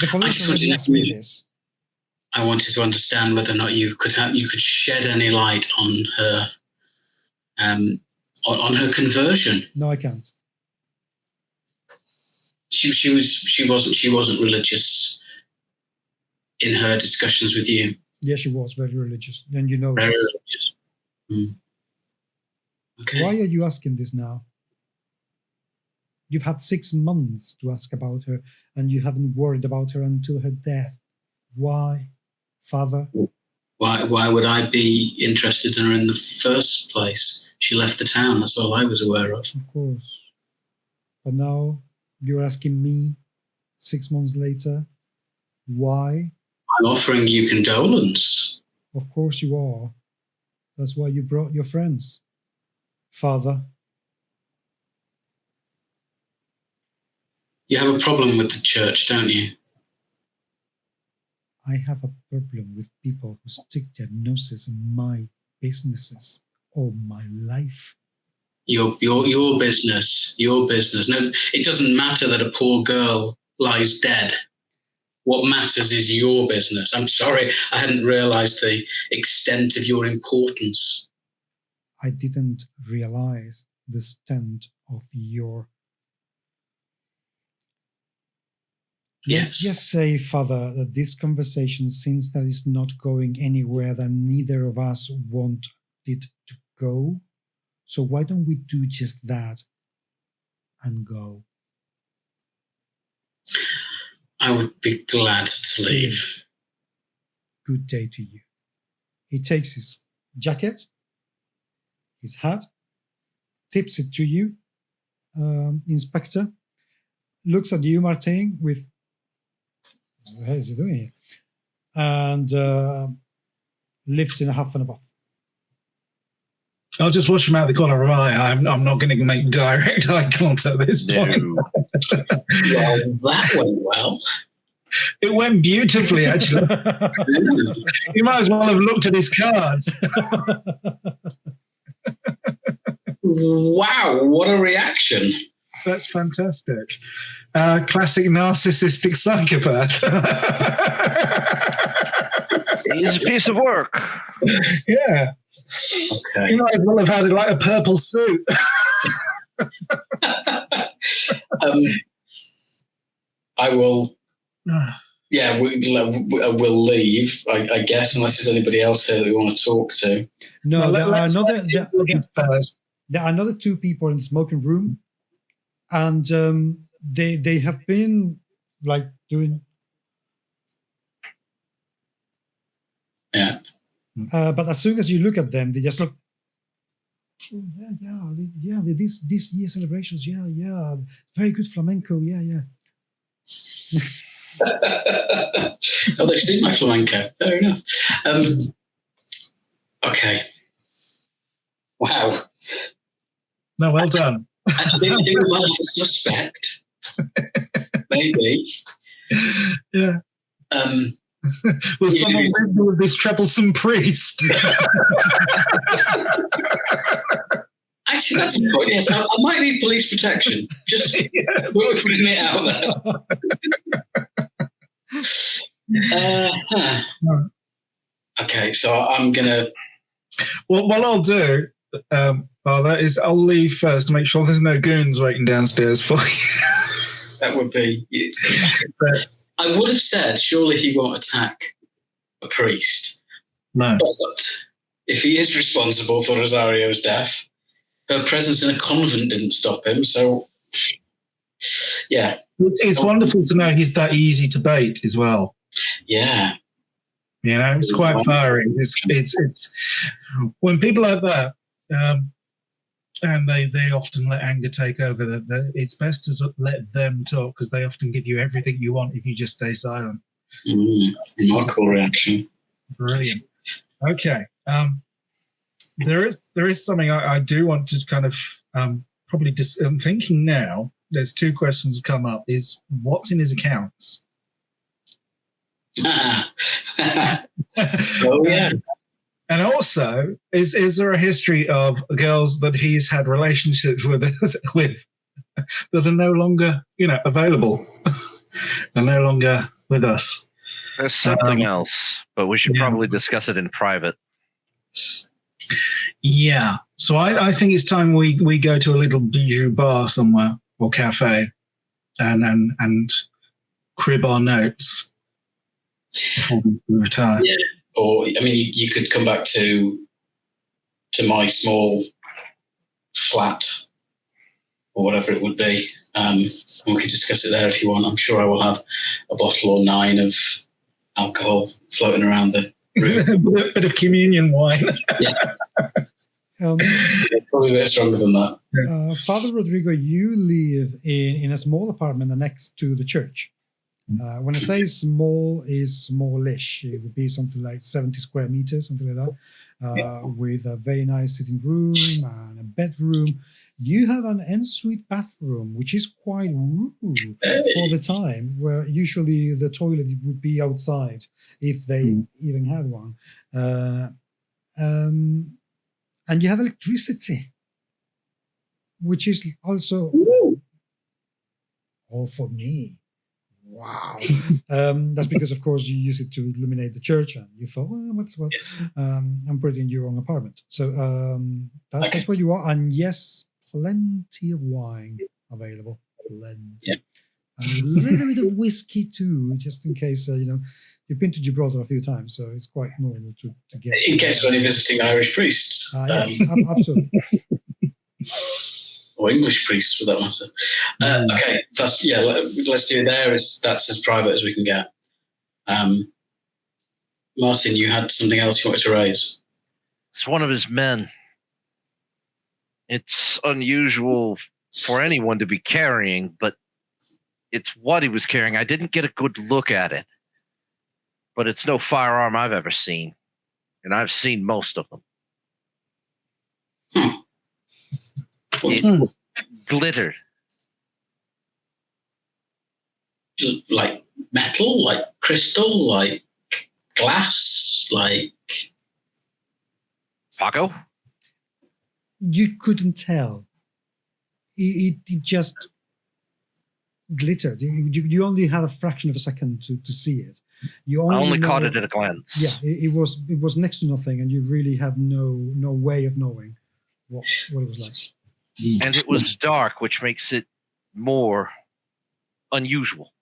The police already asked me this.
I wanted to understand whether or not you could shed any light on her, on her conversion.
No, I can't.
She wasn't religious in her discussions with you.
Yeah, she was very religious, and you know
very
this.
religious. Okay.
Why are you asking this now? You've had 6 months to ask about her, and you haven't worried about her until her death. Why, Father?
Why would I be interested in her in the first place? She left the town. That's all I was aware of.
Of course. But now you're asking me 6 months later, why?
I'm offering you condolence.
Of course you are. That's why you brought your friends. Father.
You have a problem with the church, don't you?
I have a problem with people who stick their noses in my businesses all my life.
Your business. Your business. No, it doesn't matter that a poor girl lies dead. What matters is your business. I'm sorry, I hadn't realized the extent of your importance.
I didn't realize the extent of your... Let's just say, Father, that this conversation, since that is not going anywhere that neither of us want it to go, so why don't we do just that and go?
I would be glad to leave.
Good day to you. He takes his jacket, his hat, tips it to you, Inspector, looks at you, Martin, with, what the hell is he doing here? And lifts in a huff and a puff.
I'll just watch him out the corner of my eye. I'm not going to make direct eye contact at this point.
Well, that went well.
It went beautifully, actually. You might as well have looked at his cards.
Wow, what a reaction.
That's fantastic. Classic narcissistic psychopath.
It's a piece of work.
Yeah.
Okay.
You might as well have had like a purple suit.
I will. Yeah, we'll leave, I guess, unless there's anybody else here that we want to talk to.
No, there are another 2 people in the smoking room, and they have been like doing.
Yeah.
But as soon as you look at them, they just look. Oh, yeah. This year celebrations, yeah. Very good flamenco, yeah.
Oh, they've seen my flamenco. Fair enough. Okay. Wow.
No, well done.
I think we might have a suspect. Maybe.
Yeah. Will someone live with this troublesome priest?
Actually, that's a point. Yes, I might need police protection. Just putting it out there. Okay, so I'm gonna.
Well, what I'll do, Father, is I'll leave first to make sure there's no goons waiting downstairs for you.
That would be. I would have said, surely he won't attack a priest.
No.
But if he is responsible for Rosario's death, her presence in a convent didn't stop him. So, yeah.
It's wonderful to know he's that easy to bait as well.
Yeah.
You know, it's quite fiery. It's when people like that, and they often let anger take over. It's best to let them talk because they often give you everything you want if you just stay silent.
Remarkable reaction.
Brilliant. Okay. There is something I do want to kind of probably. I'm thinking now. There's 2 questions have come up. Is what's in his accounts?
Oh yeah.
And also, is there a history of girls that he's had relationships with that are no longer, available, are no longer with us?
There's something else, but we should probably discuss it in private.
Yeah. So I think it's time we go to a little bijou bar somewhere or cafe, and crib our notes before we retire.
Yeah. Or I mean, you could come back to my small flat or whatever it would be. And we can discuss it there if you want. I'm sure I will have a bottle or 9 of alcohol floating around the room.
A bit of communion wine.
Yeah. Probably a bit stronger than that.
Father Rodrigo, you live in a small apartment next to the church. When I say small, is smallish. It would be something like 70 square meters, something like that, with a very nice sitting room and a bedroom. You have an ensuite bathroom, which is quite rude for the time, where usually the toilet would be outside if they even had one. And you have electricity, which is also all for me. Wow. That's because, of course, you use it to illuminate the church, and you thought, well, might as well. And put it in your own apartment. So that's where you are. And yes, plenty of wine available. Plenty.
Yeah.
And a little bit of whiskey too, just in case, you've been to Gibraltar a few times, so it's quite normal to get.
In case of any visiting Irish priests.
Yes, absolutely.
Or English priests, for that matter. Okay, let's do it there. That's as private as we can get. Martin, you had something else you wanted to raise?
It's one of his men. It's unusual for anyone to be carrying, but it's what he was carrying. I didn't get a good look at it, but it's no firearm I've ever seen, and I've seen most of them. It glittered.
Like metal, like crystal, like glass, like...
Paco?
You couldn't tell. It just glittered. You only had a fraction of a second to see it. You only
caught it at a glance.
Yeah, it was next to nothing, and you really had no way of knowing what it was like.
And it was dark, which makes it more unusual.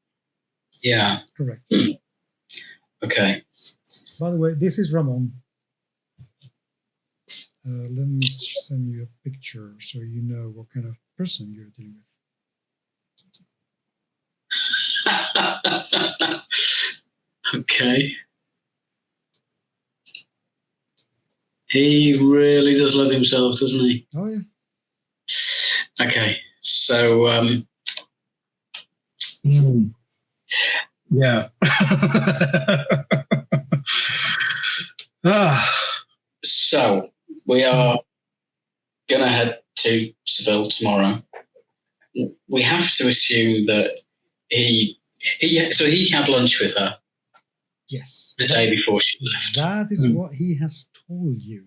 Yeah.
Correct.
Okay.
By the way, this is Ramon. Let me send you a picture so you know what kind of person you're dealing with.
Okay. He really does love himself, doesn't he?
Oh, yeah.
Okay, so...
Yeah.
So, we are going to head to Seville tomorrow. We have to assume that he had lunch with her.
Yes.
The day before she left.
That is what he has told you.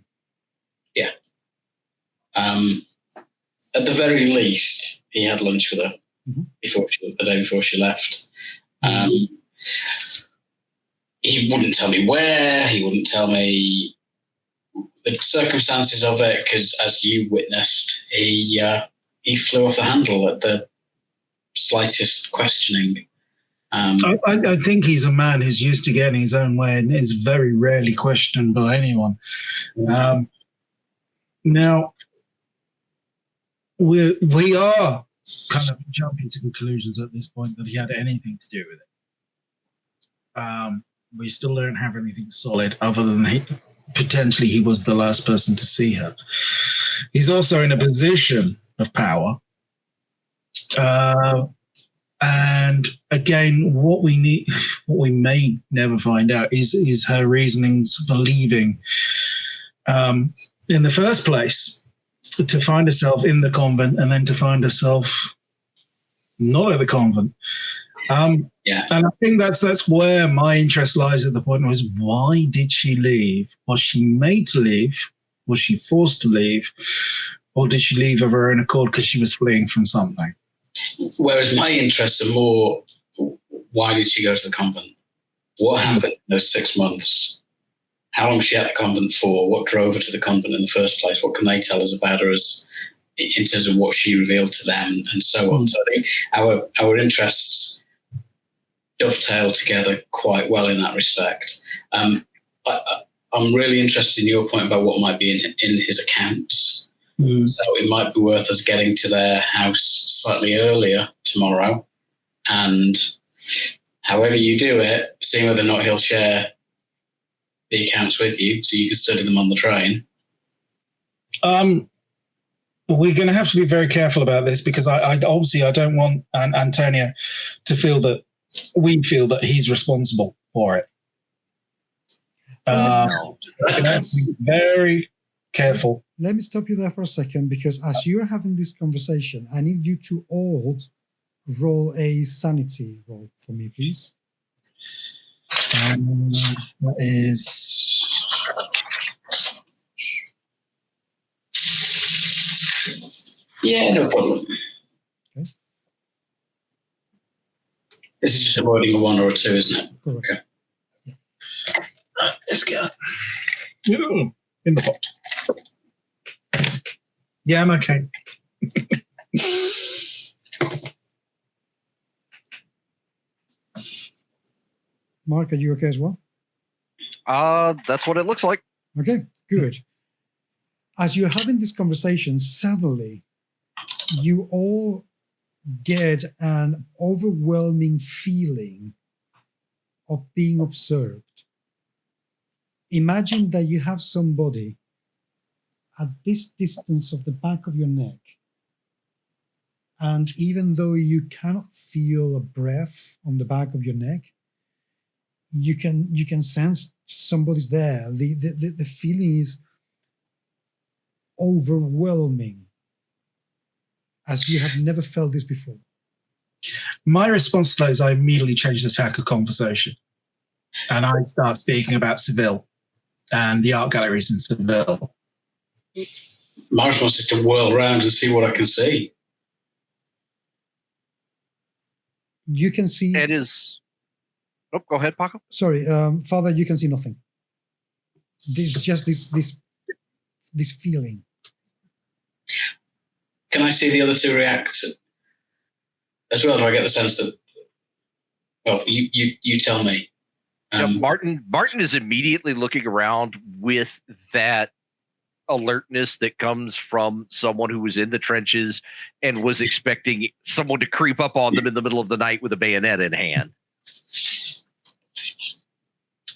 Yeah. At the very least, he had lunch with her the day before she left. He wouldn't tell me where. He wouldn't tell me the circumstances of it, because, as you witnessed, he flew off the handle at the slightest questioning.
I think he's a man who's used to getting his own way and is very rarely questioned by anyone. Now, we are kind of jumping to conclusions at this point that he had anything to do with it. We still don't have anything solid other than potentially he was the last person to see her. He's also in a position of power. And again, what we may never find out is her reasonings for leaving. In the first place, to find herself in the convent and then to find herself not at the convent. And I think that's where my interest lies at the point was, why did she leave? Was she made to leave? Was she forced to leave? Or did she leave of her own accord because she was fleeing from something?
Whereas my interests are more, why did she go to the convent? What happened in those 6 months? How long was she at the convent for? What drove her to the convent in the first place? What can they tell us about her in terms of what she revealed to them and so on? So I think our interests dovetail together quite well in that respect. I'm really interested in your point about what might be in his accounts. So it might be worth us getting to their house slightly earlier tomorrow. And however you do it, seeing whether or not he'll share the accounts with you so you can study them on the train.
We're going to have to be very careful about this because I obviously I don't want Antonio to feel that we feel that he's responsible for it.
No.
We're going to have to be very careful.
Let me stop you there for a second, because as you're having this conversation, I need you to all roll a sanity roll for me, please.
That is...
Yeah, no problem.
Okay.
This is just avoiding a 1 or a 2, isn't it?
Correct.
Okay.
Let's get in the pot. Yeah, I'm okay.
Mark, are you okay as well?
That's what it looks like.
Okay, good. As you're having this conversation, suddenly you all get an overwhelming feeling of being observed. Imagine that you have somebody at this distance of the back of your neck, and even though you cannot feel a breath on the back of your neck, you can sense somebody's there. The feeling is overwhelming, as you have never felt this before.
My response to that is I immediately change the tack of conversation, and I start speaking about Seville and the art galleries in Seville.
My response is to whirl around and see what I can see.
You can see.
It is. Oh, go ahead, Paco.
Sorry, Father, you can see nothing. There's just this feeling.
Can I see the other two react as well? Do I get the sense that? Well, you tell me.
Martin is immediately looking around with that alertness that comes from someone who was in the trenches and was expecting someone to creep up on them in the middle of the night with a bayonet in hand.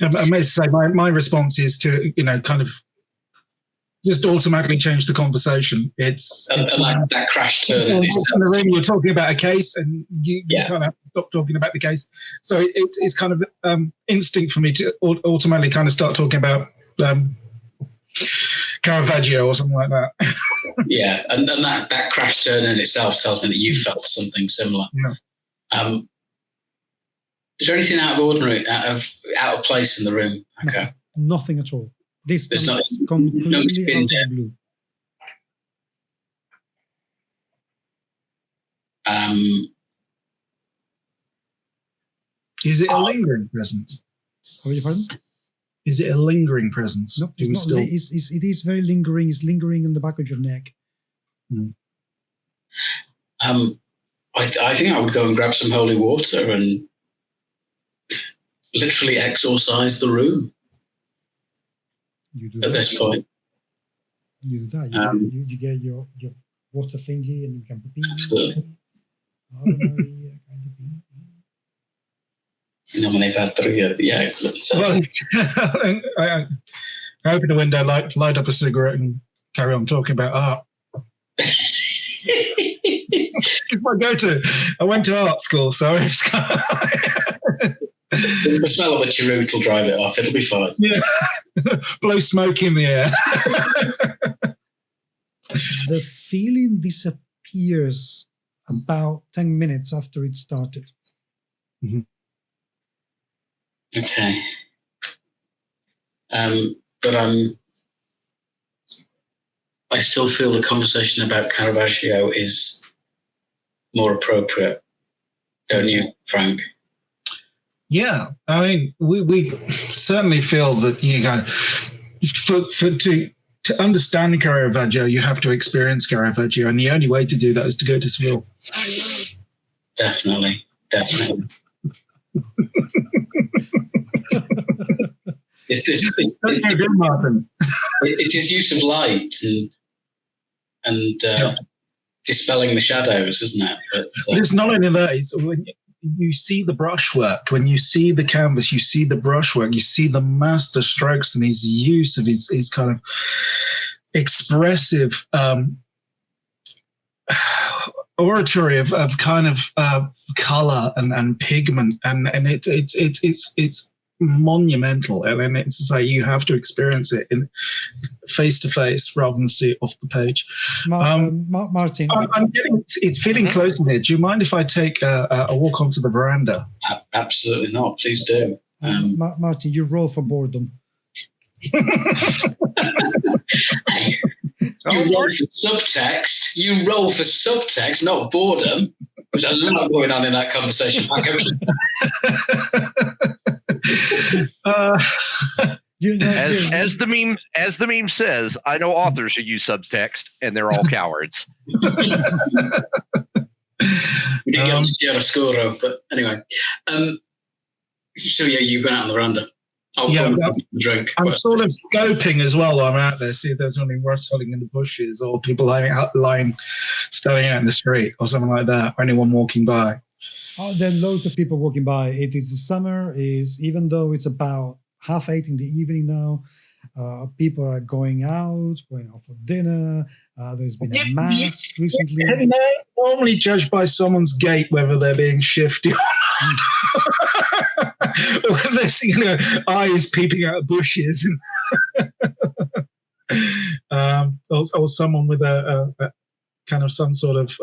I may say my response is to kind of just automatically change the conversation. It's
that crash turn.
In the ring, you're talking about a case, and you kind of have to stop talking about the case. So it's kind of instinct for me to automatically kind of start talking about Caravaggio or something like that.
Yeah, and that crash turn in itself tells me that you felt something similar.
Yeah.
Is there anything out of ordinary, out of place in the room? Okay.
Nothing at all. This
There's
is completely out of the blue.
Is it a lingering presence?
Beg your pardon?
Is it a lingering presence?
No, it's not. It is very lingering. It's lingering in the back of your neck.
I think I would go and grab some holy water and literally exorcise the room.
You do
at this point.
You do that. You get your water thingy, and you can
Absolutely. Nominate that through. Yeah, excellent.
Well, I open the window, light up a cigarette, and carry on talking about art. It's my go-to. I went to art school, so it's kind of
the smell of a cheroot will drive it off. It'll be fine.
Yeah, blow smoke in the air.
The feeling disappears about 10 minutes after it started.
Mm-hmm.
Okay. But I still feel the conversation about Caravaggio is more appropriate, don't you, Frank?
Yeah, I mean, we certainly feel that to understand Caravaggio, you have to experience Caravaggio, and the only way to do that is to go to Seville.
Definitely. It's his use of light and dispelling the shadows, isn't it?
But it's not only that. It's when you see the brushwork, when you see the canvas, you see the brushwork, you see the master strokes and his use of his kind of expressive oratory of kind of color and pigment, and it's monumental, and it's to say you have to experience it in face to face rather than see it off the page.
Martin,
I'm getting it's feeling close in here. Do you mind if I take a walk onto the veranda?
Absolutely not. Please do.
Martin, you roll for boredom.
You roll for subtext. You roll for subtext, not boredom. There's a lot going on in that conversation.
As the meme says, I know authors who use subtext, and they're all cowards.
We didn't get to chiaroscuro, but anyway. So yeah, you've gone out on the veranda. I'll drink.
I'm sort of scoping as well while I'm out there, see if there's anything rustling in the bushes or people standing out in the street or something like that, or anyone walking by.
Oh, there are loads of people walking by. It is the summer, even though it's about 8:30 in the evening now. People are going out for dinner. There's been a mass recently.
And they normally judge by someone's gait whether they're being shifty or not. Or there's eyes peeping out of bushes. Or someone with a kind of some sort of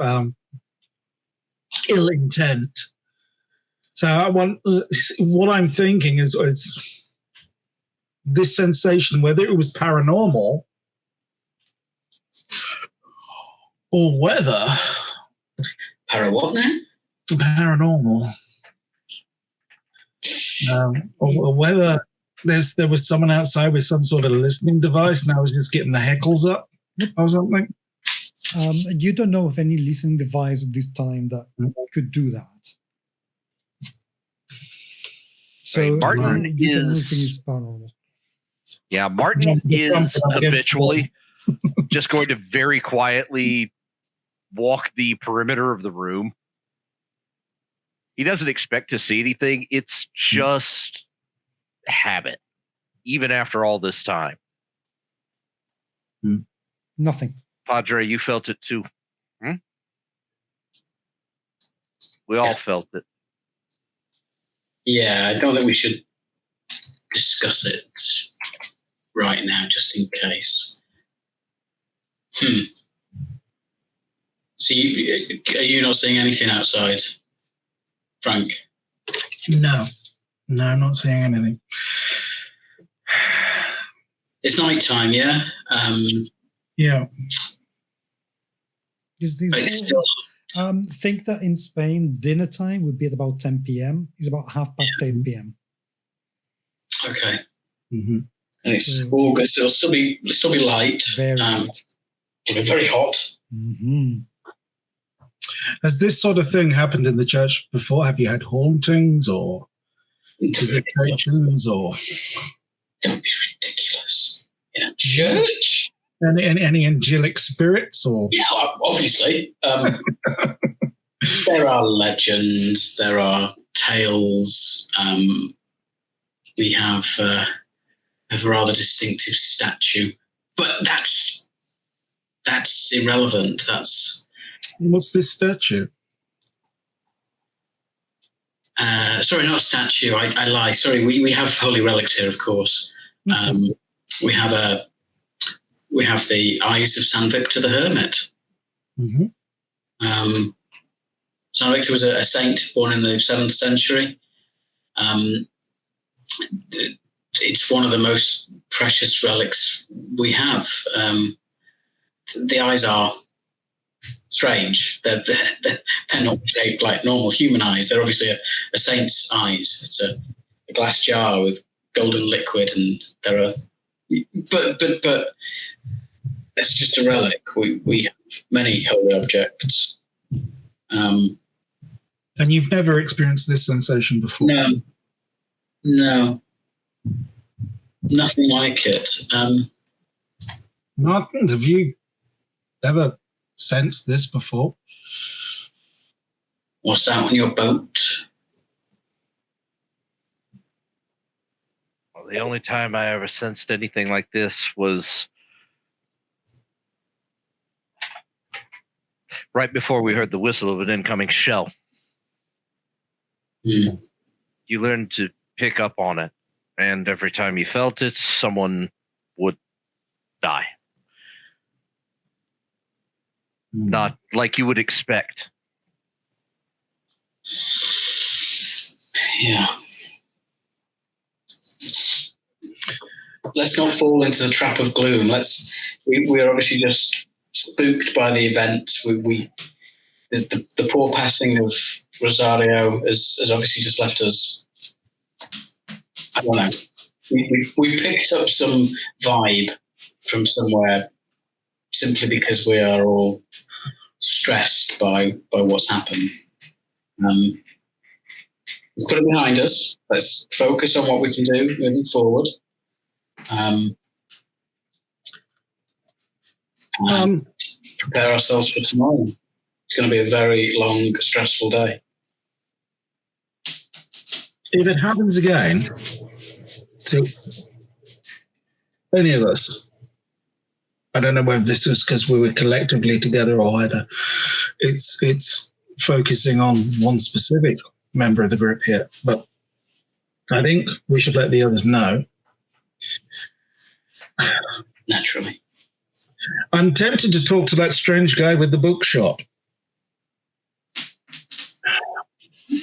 ill intent. So what I'm thinking is this sensation, whether it was paranormal or whether
what now?
Paranormal, or whether there was someone outside with some sort of listening device, and I was just getting the heckles up or something.
You don't know of any listening device at this time that could do that. So
Martin
is paranormal.
Yeah, Martin is habitually just going to very quietly walk the perimeter of the room. He doesn't expect to see anything. It's just habit, even after all this time.
Nothing.
Padre, you felt it too. We all felt it.
Yeah, I don't think we should discuss it right now, just in case. So are you not seeing anything outside, Frank?
No, I'm not seeing anything.
It's night time, yeah?
Yeah.
Think that in Spain, dinner time would be at about 10 p.m. It's about 8:30 p.m.
Okay.
Mm-hmm.
And it's August, so it'll still be light.
Very hot.
It'll be very hot.
Mm-hmm.
Has this sort of thing happened in the church before? Have you had hauntings or visitations or?
Don't be ridiculous. In a church?
Any angelic spirits or?
Yeah, obviously. There are legends. There are tales. We have a rather distinctive statue, but that's irrelevant.
What's this statue?
Sorry, not a statue. I lie. Sorry, we have holy relics here, of course. We have the eyes of San Victor the Hermit.
Mm-hmm.
San Victor was a saint born in the 7th century. It's one of the most precious relics we have. The eyes are strange. They're not shaped like normal human eyes. They're obviously a saint's eyes. It's a glass jar with golden liquid, and there are. But it's just a relic. We have many holy objects.
And you've never experienced this sensation before?
No. Nothing like it.
Martin, have you ever sensed this before?
Was that on your boat?
Well, the only time I ever sensed anything like this was right before we heard the whistle of an incoming shell.
Hmm.
You learn to pick up on it, and every time you felt it, someone would die. Not like you would expect.
Yeah. Let's not fall into the trap of gloom. We're obviously just spooked by the event. The poor passing of Rosario has obviously just left us. I don't know. We picked up some vibe from somewhere simply because we are all stressed by what's happened. We've got it behind us. Let's focus on what we can do moving forward. Prepare ourselves for tomorrow. It's going to be a very long, stressful day.
If it happens again to any of us, I don't know whether this was because we were collectively together or whether it's focusing on one specific member of the group here, but I think we should let the others know.
Naturally.
I'm tempted to talk to that strange guy with the bookshop.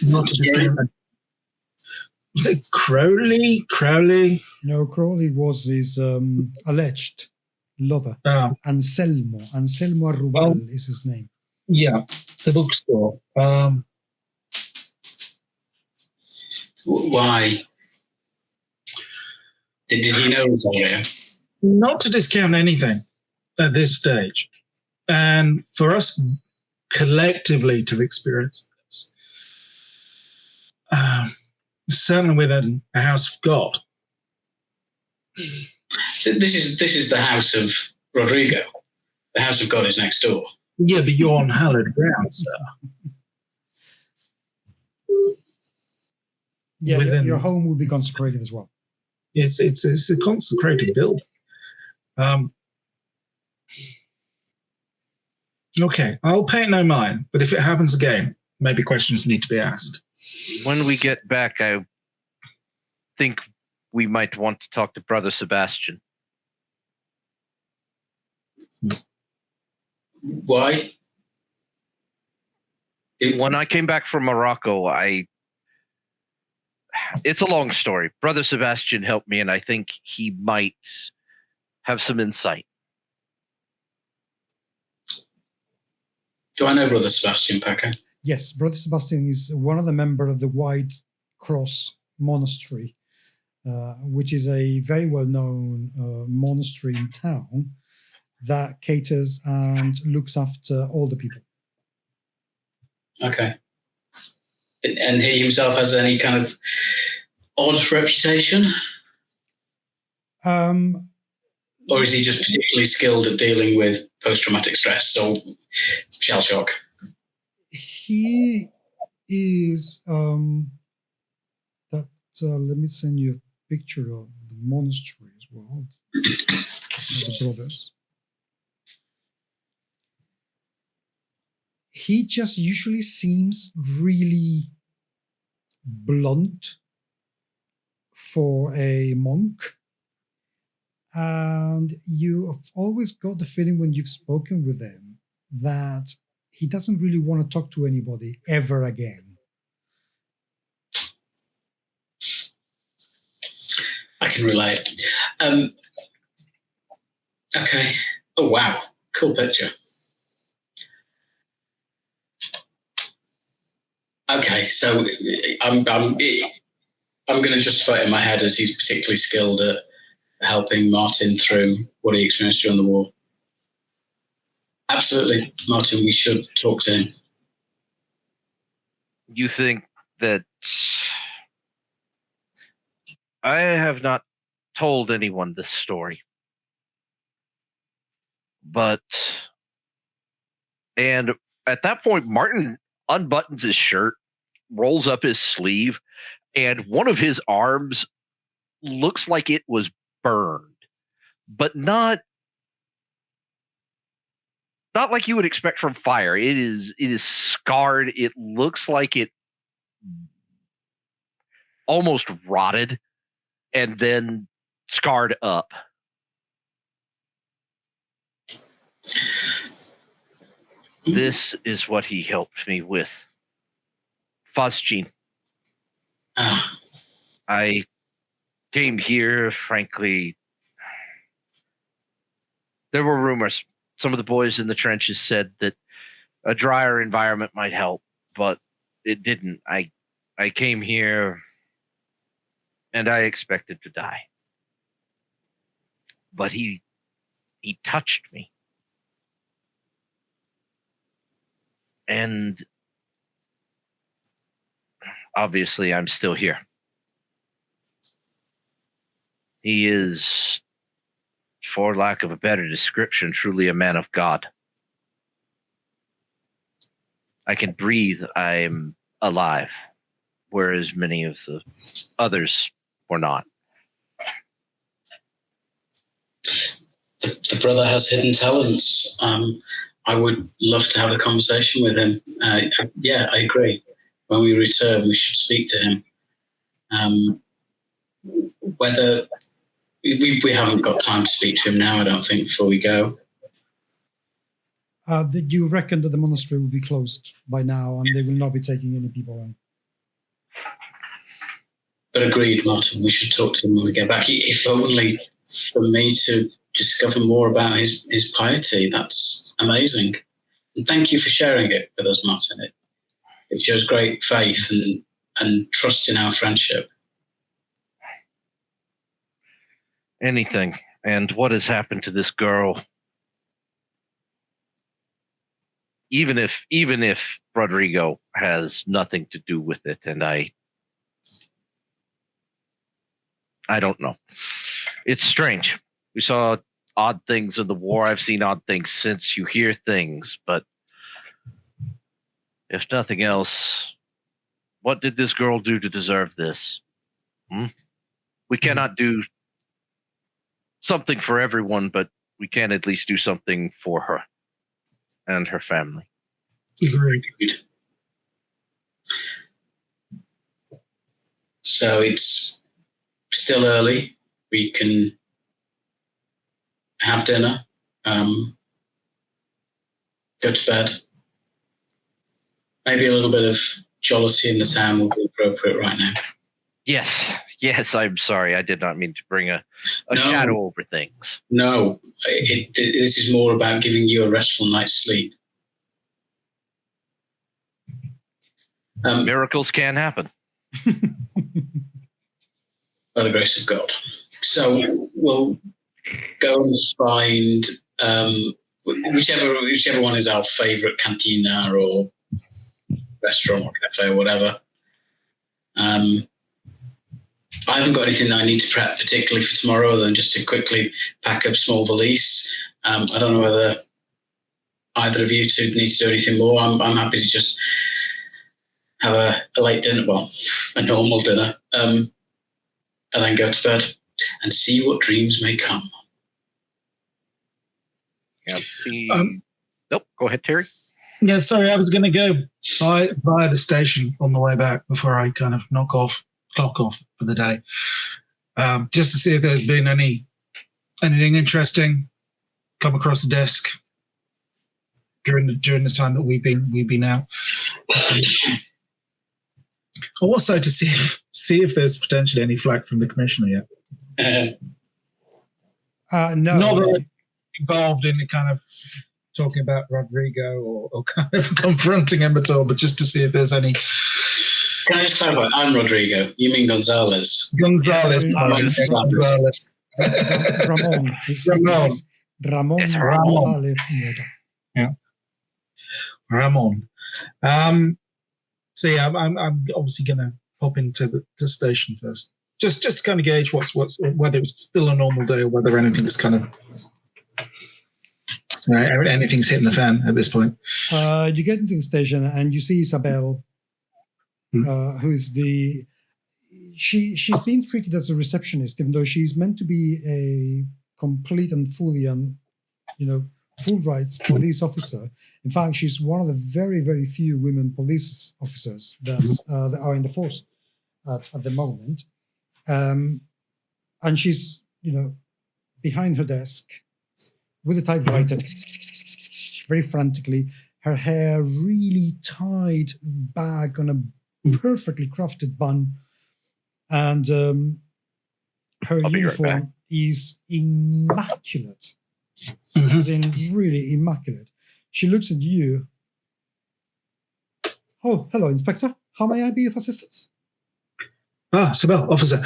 Not to discriminate. Was it Crowley?
No, Crowley was his alleged lover. Anselmo Arrubal is his name.
Yeah, the bookstore.
Why? Did he know Rosario?
Not to discount anything at this stage. And for us collectively to experience this, certainly within a house of God.
This is the house of Rodrigo. The house of God is next door.
Yeah, but you're on hallowed ground, sir.
Yeah, your home will be consecrated as well.
It's a consecrated building. Okay, I'll pay it no mind, but if it happens again, maybe questions need to be asked.
When we get back, I think we might want to talk to Brother Sebastian.
Why?
When I came back from Morocco, it's a long story. Brother Sebastian helped me, and I think he might have some insight.
Do I know Brother Sebastian, Paco?
Yes, Brother Sebastian is one of the members of the White Cross Monastery, which is a very well-known monastery in town that caters and looks after older people.
Okay. And he himself has any kind of odd reputation? Or is he just particularly skilled at dealing with post-traumatic stress or shell shock?
He is, let me send you a picture of the monastery as well, of the brothers. He just usually seems really blunt for a monk. And you have always got the feeling when you've spoken with him that he doesn't really want to talk to anybody ever again.
I can relate. Okay. Oh, wow. Cool picture. Okay, so I'm going to justify it in my head as he's particularly skilled at helping Martin through what he experienced during the war. Absolutely, Martin, we should talk to him.
You think that I have not told anyone this story, but And at that point, Martin unbuttons his shirt, rolls up his sleeve, and one of his arms looks like it was burned, but not like you would expect from fire. It is scarred. It looks like it almost rotted and then scarred up. This is what he helped me with. Phosgene. I came here, frankly. There were rumors. Some of the boys in the trenches said that a drier environment might help, but it didn't. I came here and I expected to die. But he touched me. And obviously I'm still here. He is, for lack of a better description, truly a man of God. I can breathe, I'm alive, whereas many of the others were not.
The brother has hidden talents. I would love to have a conversation with him. Yeah, I agree. When we return, we should speak to him. Whether we haven't got time to speak to him now, I don't think, before we go.
Did you reckon that the monastery will be closed by now and they will not be taking any people in?
But agreed, Martin. We should talk to him when we get back. If only for me to discover more about his piety. That's amazing. And thank you for sharing it with us, Martin. It shows great faith and trust in our friendship.
Anything. And what has happened to this girl? Even if Rodrigo has nothing to do with it, and I don't know. It's strange. We saw odd things in the war. I've seen odd things since. You hear things, but if nothing else, what did this girl do to deserve this? We cannot do something for everyone, but we can at least do something for her and her family.
Agreed.
So it's still early. We can have dinner, go to bed. Maybe a little bit of jollity in the town will be appropriate right now.
Yes, I'm sorry. I did not mean to bring a shadow over things.
No, this is more about giving you a restful night's sleep.
Miracles can happen.
By the grace of God. So we'll go and find whichever one is our favourite cantina or restaurant or cafe or whatever. I haven't got anything that I need to prep particularly for tomorrow other than just to quickly pack a small valise. I don't know whether either of you two need to do anything more. I'm happy to just have a late dinner, well, a normal dinner, and then go to bed and see what dreams may come.
Nope, go ahead, Terry.
Yeah, sorry, I was going to go by the station on the way back before I kind of clock off for the day, just to see if there's been anything interesting come across the desk during the time that we've been out. Also to see if there's potentially any flack from the commissioner yet.
No.
Not really involved in the kind of talking about Rodrigo or kind of confronting him at all, but just to see if there's any.
Can I just clarify? I'm Rodrigo. You mean Gonzalez?
Gonzalez.
Gonzalez. Ramon. Ramon.
Yes,
Ramon.
Yeah. Ramon. So yeah, I'm obviously going to pop into the station first, just to kind of gauge what's whether it's still a normal day or whether anything's kind of Right, anything's hitting the fan at this point.
You get into the station and you see Isabel, who is she's being treated as a receptionist, even though she's meant to be a complete and fully full rights police officer. In fact, she's one of the very, very few women police officers that are in the force at the moment. And she's, behind her desk with a typewriter, very frantically, her hair really tied back on a perfectly crafted bun. And her uniform is immaculate. As in, really immaculate. She looks at you. Oh, hello, Inspector. How may I be of assistance?
Isabel, officer.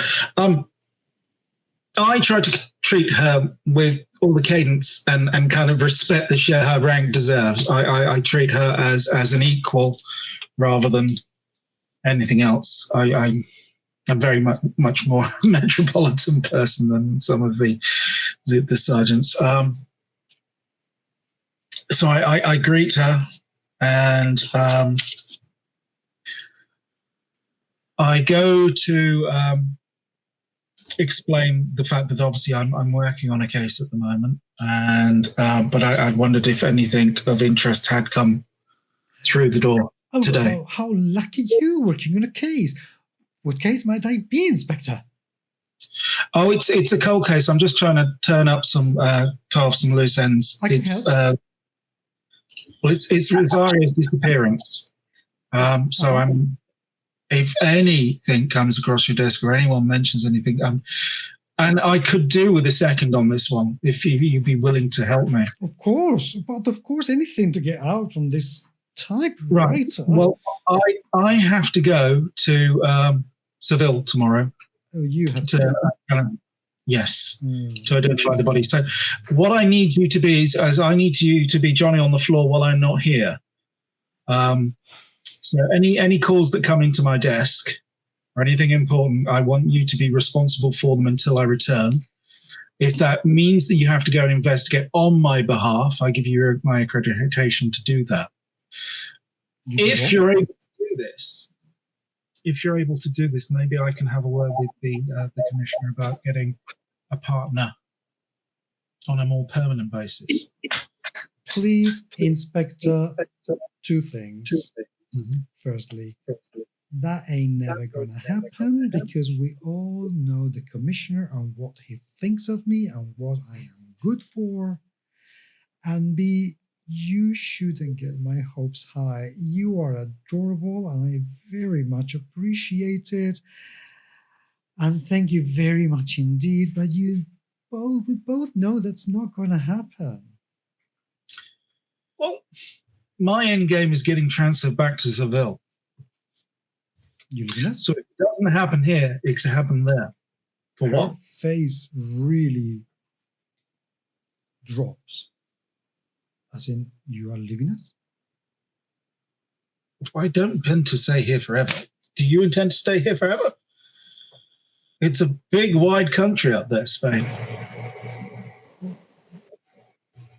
I try to treat her with all the cadence and kind of respect that her rank deserves. I treat her as an equal rather than anything else. I'm very much more metropolitan person than some of the sergeants. So I greet her and I go to explain the fact that obviously I'm working on a case at the moment, and but I wondered if anything of interest had come through the door today.
How lucky you, working on a case. What case might I be, Inspector?
Oh, it's a cold case. I'm just trying to tie off some loose ends. It's Rosaria's disappearance. If anything comes across your desk or anyone mentions anything, and I could do with a second on this one if you'd be willing to help me.
Of course, but of course, anything to get out from this typewriter.
Right. Well, I have to go to Seville tomorrow.
Oh, you have to.
Yes, to identify the body. So what I need you to be is I need you to be Johnny on the floor while I'm not here. So any calls that come into my desk or anything important, I want you to be responsible for them until I return. If that means that you have to go and investigate on my behalf, I give you my accreditation to do that. If you're able to do this, maybe I can have a word with the commissioner about getting a partner on a more permanent basis.
Please, Inspector, two things. Firstly, that ain't never gonna happen because we all know the commissioner and what he thinks of me and what I am good for. And B, you shouldn't get my hopes high. You are adorable and I very much appreciate it. And thank you very much indeed. But we both know that's not gonna happen.
Well, my end game is getting transferred back to Seville. So if it doesn't happen here, it could happen there. For
Her
what?
face really drops. As in, you are leaving us?
I don't intend to stay here forever. Do you intend to stay here forever? It's a big, wide country up there, Spain.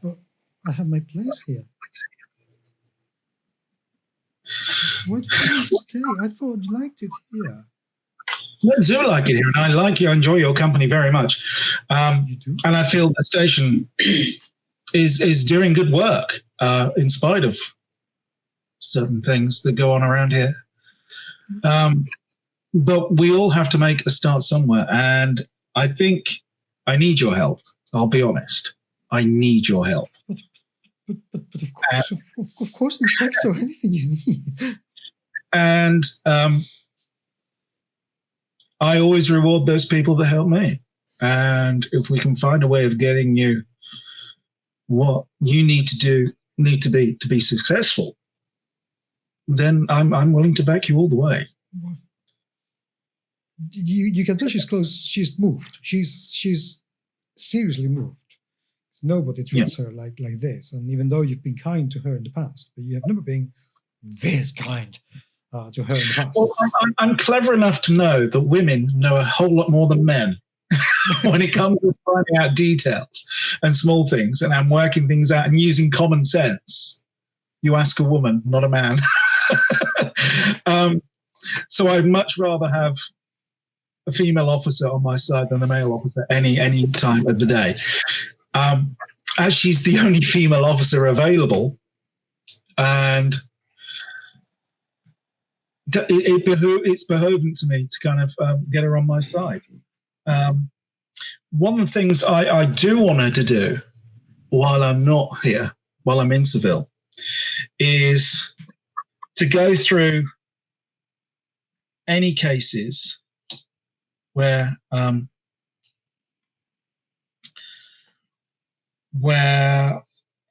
But I have my place here. Why did you stay? I thought you liked it here.
I do like it here, and I enjoy your company very much.
You do?
And I feel the station is doing good work in spite of certain things that go on around here. But we all have to make a start somewhere, and I think I need your help. I'll be honest. I need your help.
But of course, Inspector, anything you need.
And I always reward those people that help me. And if we can find a way of getting you what you need to be successful, then I'm willing to back you all the way.
You can tell she's close. She's moved. She's seriously moved. Nobody treats her like this. And even though you've been kind to her in the past, but you have never been this kind to her in the past.
Well, I'm clever enough to know that women know a whole lot more than men. when it comes to finding out details and small things, and I'm working things out and using common sense. You ask a woman, not a man. So I'd much rather have a female officer on my side than a male officer any time of the day. As she's the only female officer available, and it's behoving to me to kind of get her on my side. One of the things I do want her to do while I'm not here, while I'm in Seville, is to go through any cases where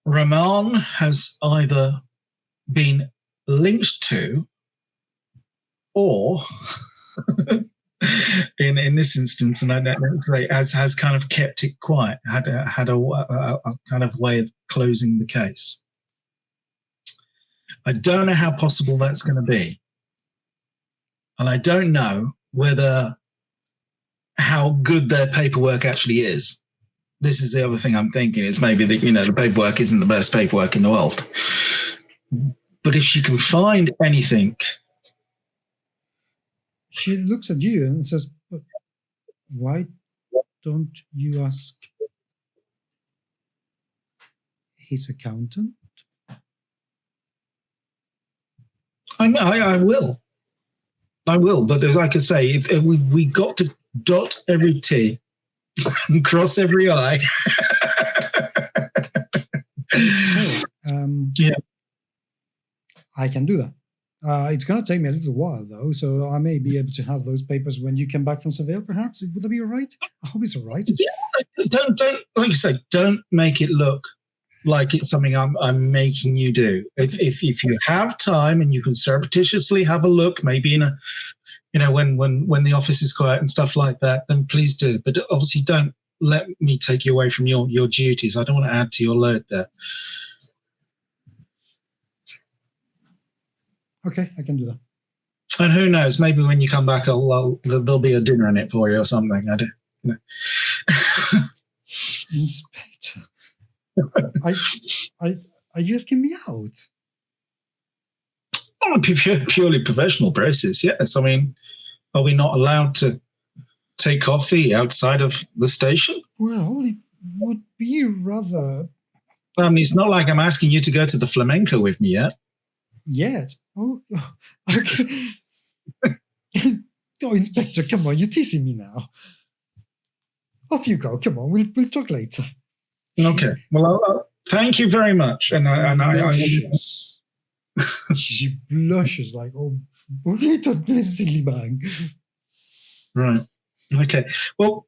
Ramon has either been linked to, or in this instance, and I don't say has kind of kept it quiet, had a kind of way of closing the case. I don't know how possible that's going to be, and I don't know how good their paperwork actually is. This is the other thing I'm thinking, is maybe that, the paperwork isn't the best paperwork in the world. But if she can find anything.
She looks at you and says, "But why don't you ask his accountant?"
I will. But like I say, we got to dot every T and cross every I. Yeah,
I can do that. It's going to take me a little while, though, so I may be able to have those papers when you come back from Seville, perhaps. Would that be all right? I hope it's all right.
Yeah, don't like you say, don't make it look like it's something I'm making you do. If you have time and you can surreptitiously have a look, maybe in a, when the office is quiet and stuff like that, then please do. But obviously, don't let me take you away from your duties. I don't want to add to your load there.
Okay, I can do that.
And who knows? Maybe when you come back, there'll be a dinner in it for you or something. I don't know.
Inspector, are you asking me out?
On a purely professional basis, yes. I mean, are we not allowed to take coffee outside of the station?
Well, it would be rather.
It's not like I'm asking you to go to the flamenco with me yet.
Yet? Oh, okay. Oh, Inspector, come on, you're teasing me now. Off you go. Come on, we'll talk later.
Okay. Well, thank you very much. And I
She blushes like, oh, silly bang.
Right. Okay. Well,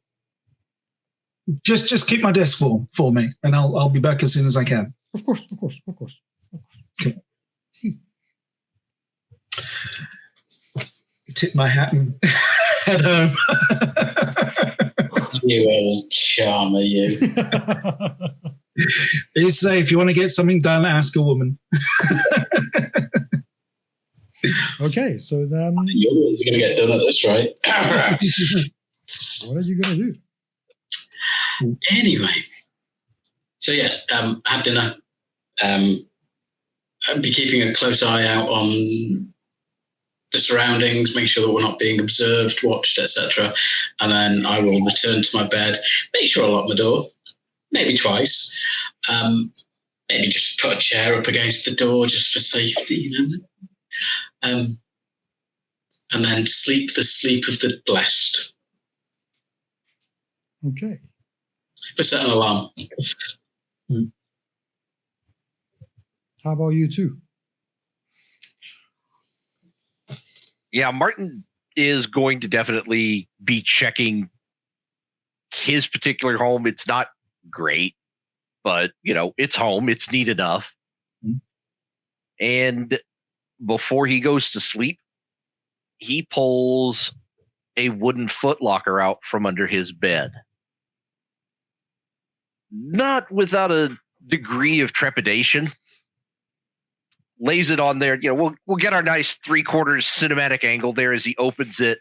just keep my desk warm for me, and I'll be back as soon as I can.
Of course.
Okay.
See.
Tip my hat and head home.
You old charmer, you.
You say if you want to get something done, ask a woman.
Okay, so then
You're going to get done at this rate.
what are you going to do?
Anyway, so yes, have dinner. I'll be keeping a close eye out on the surroundings, make sure that we're not being observed, watched, etc. And then I will return to my bed, make sure I lock my door, maybe twice. Maybe just put a chair up against the door just for safety, and then sleep the sleep of the blessed.
Okay.
But set an alarm.
How about you two?
Yeah, Martin is going to definitely be checking his particular home. It's not great, but, it's home. It's neat enough. Mm-hmm. And before he goes to sleep, he pulls a wooden footlocker out from under his bed. Not without a degree of trepidation. Lays it on there. We'll get our nice 3/4 cinematic angle there as he opens it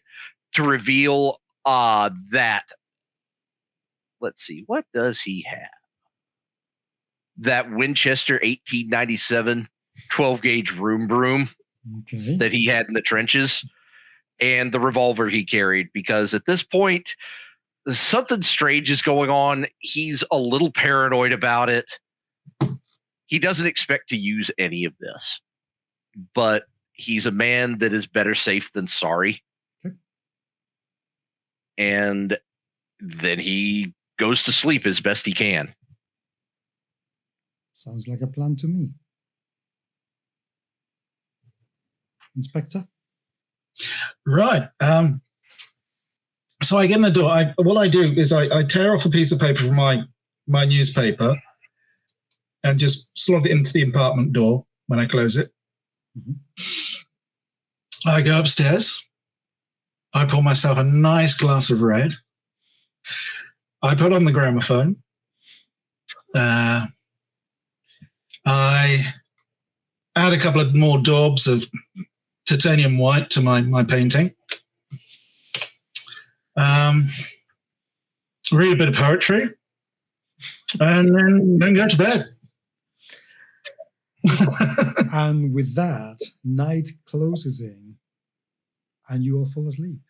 to reveal that let's see, what does he have? That Winchester 1897 12-gauge room broom
Okay.
that he had in the trenches, and the revolver he carried, because at this point, something strange is going on. He's a little paranoid about it. He doesn't expect to use any of this, but he's a man that is better safe than sorry.
Okay.
And then he goes to sleep as best he can.
Sounds like a plan to me. Inspector?
Right. So I get in the door. What I do is I tear off a piece of paper from my newspaper and just slot it into the apartment door when I close it.
Mm-hmm.
I go upstairs. I pour myself a nice glass of red. I put on the gramophone. I add a couple of more daubs of titanium white to my painting. Read a bit of poetry, and then go to bed.
And with that, night closes in, and you all fall asleep.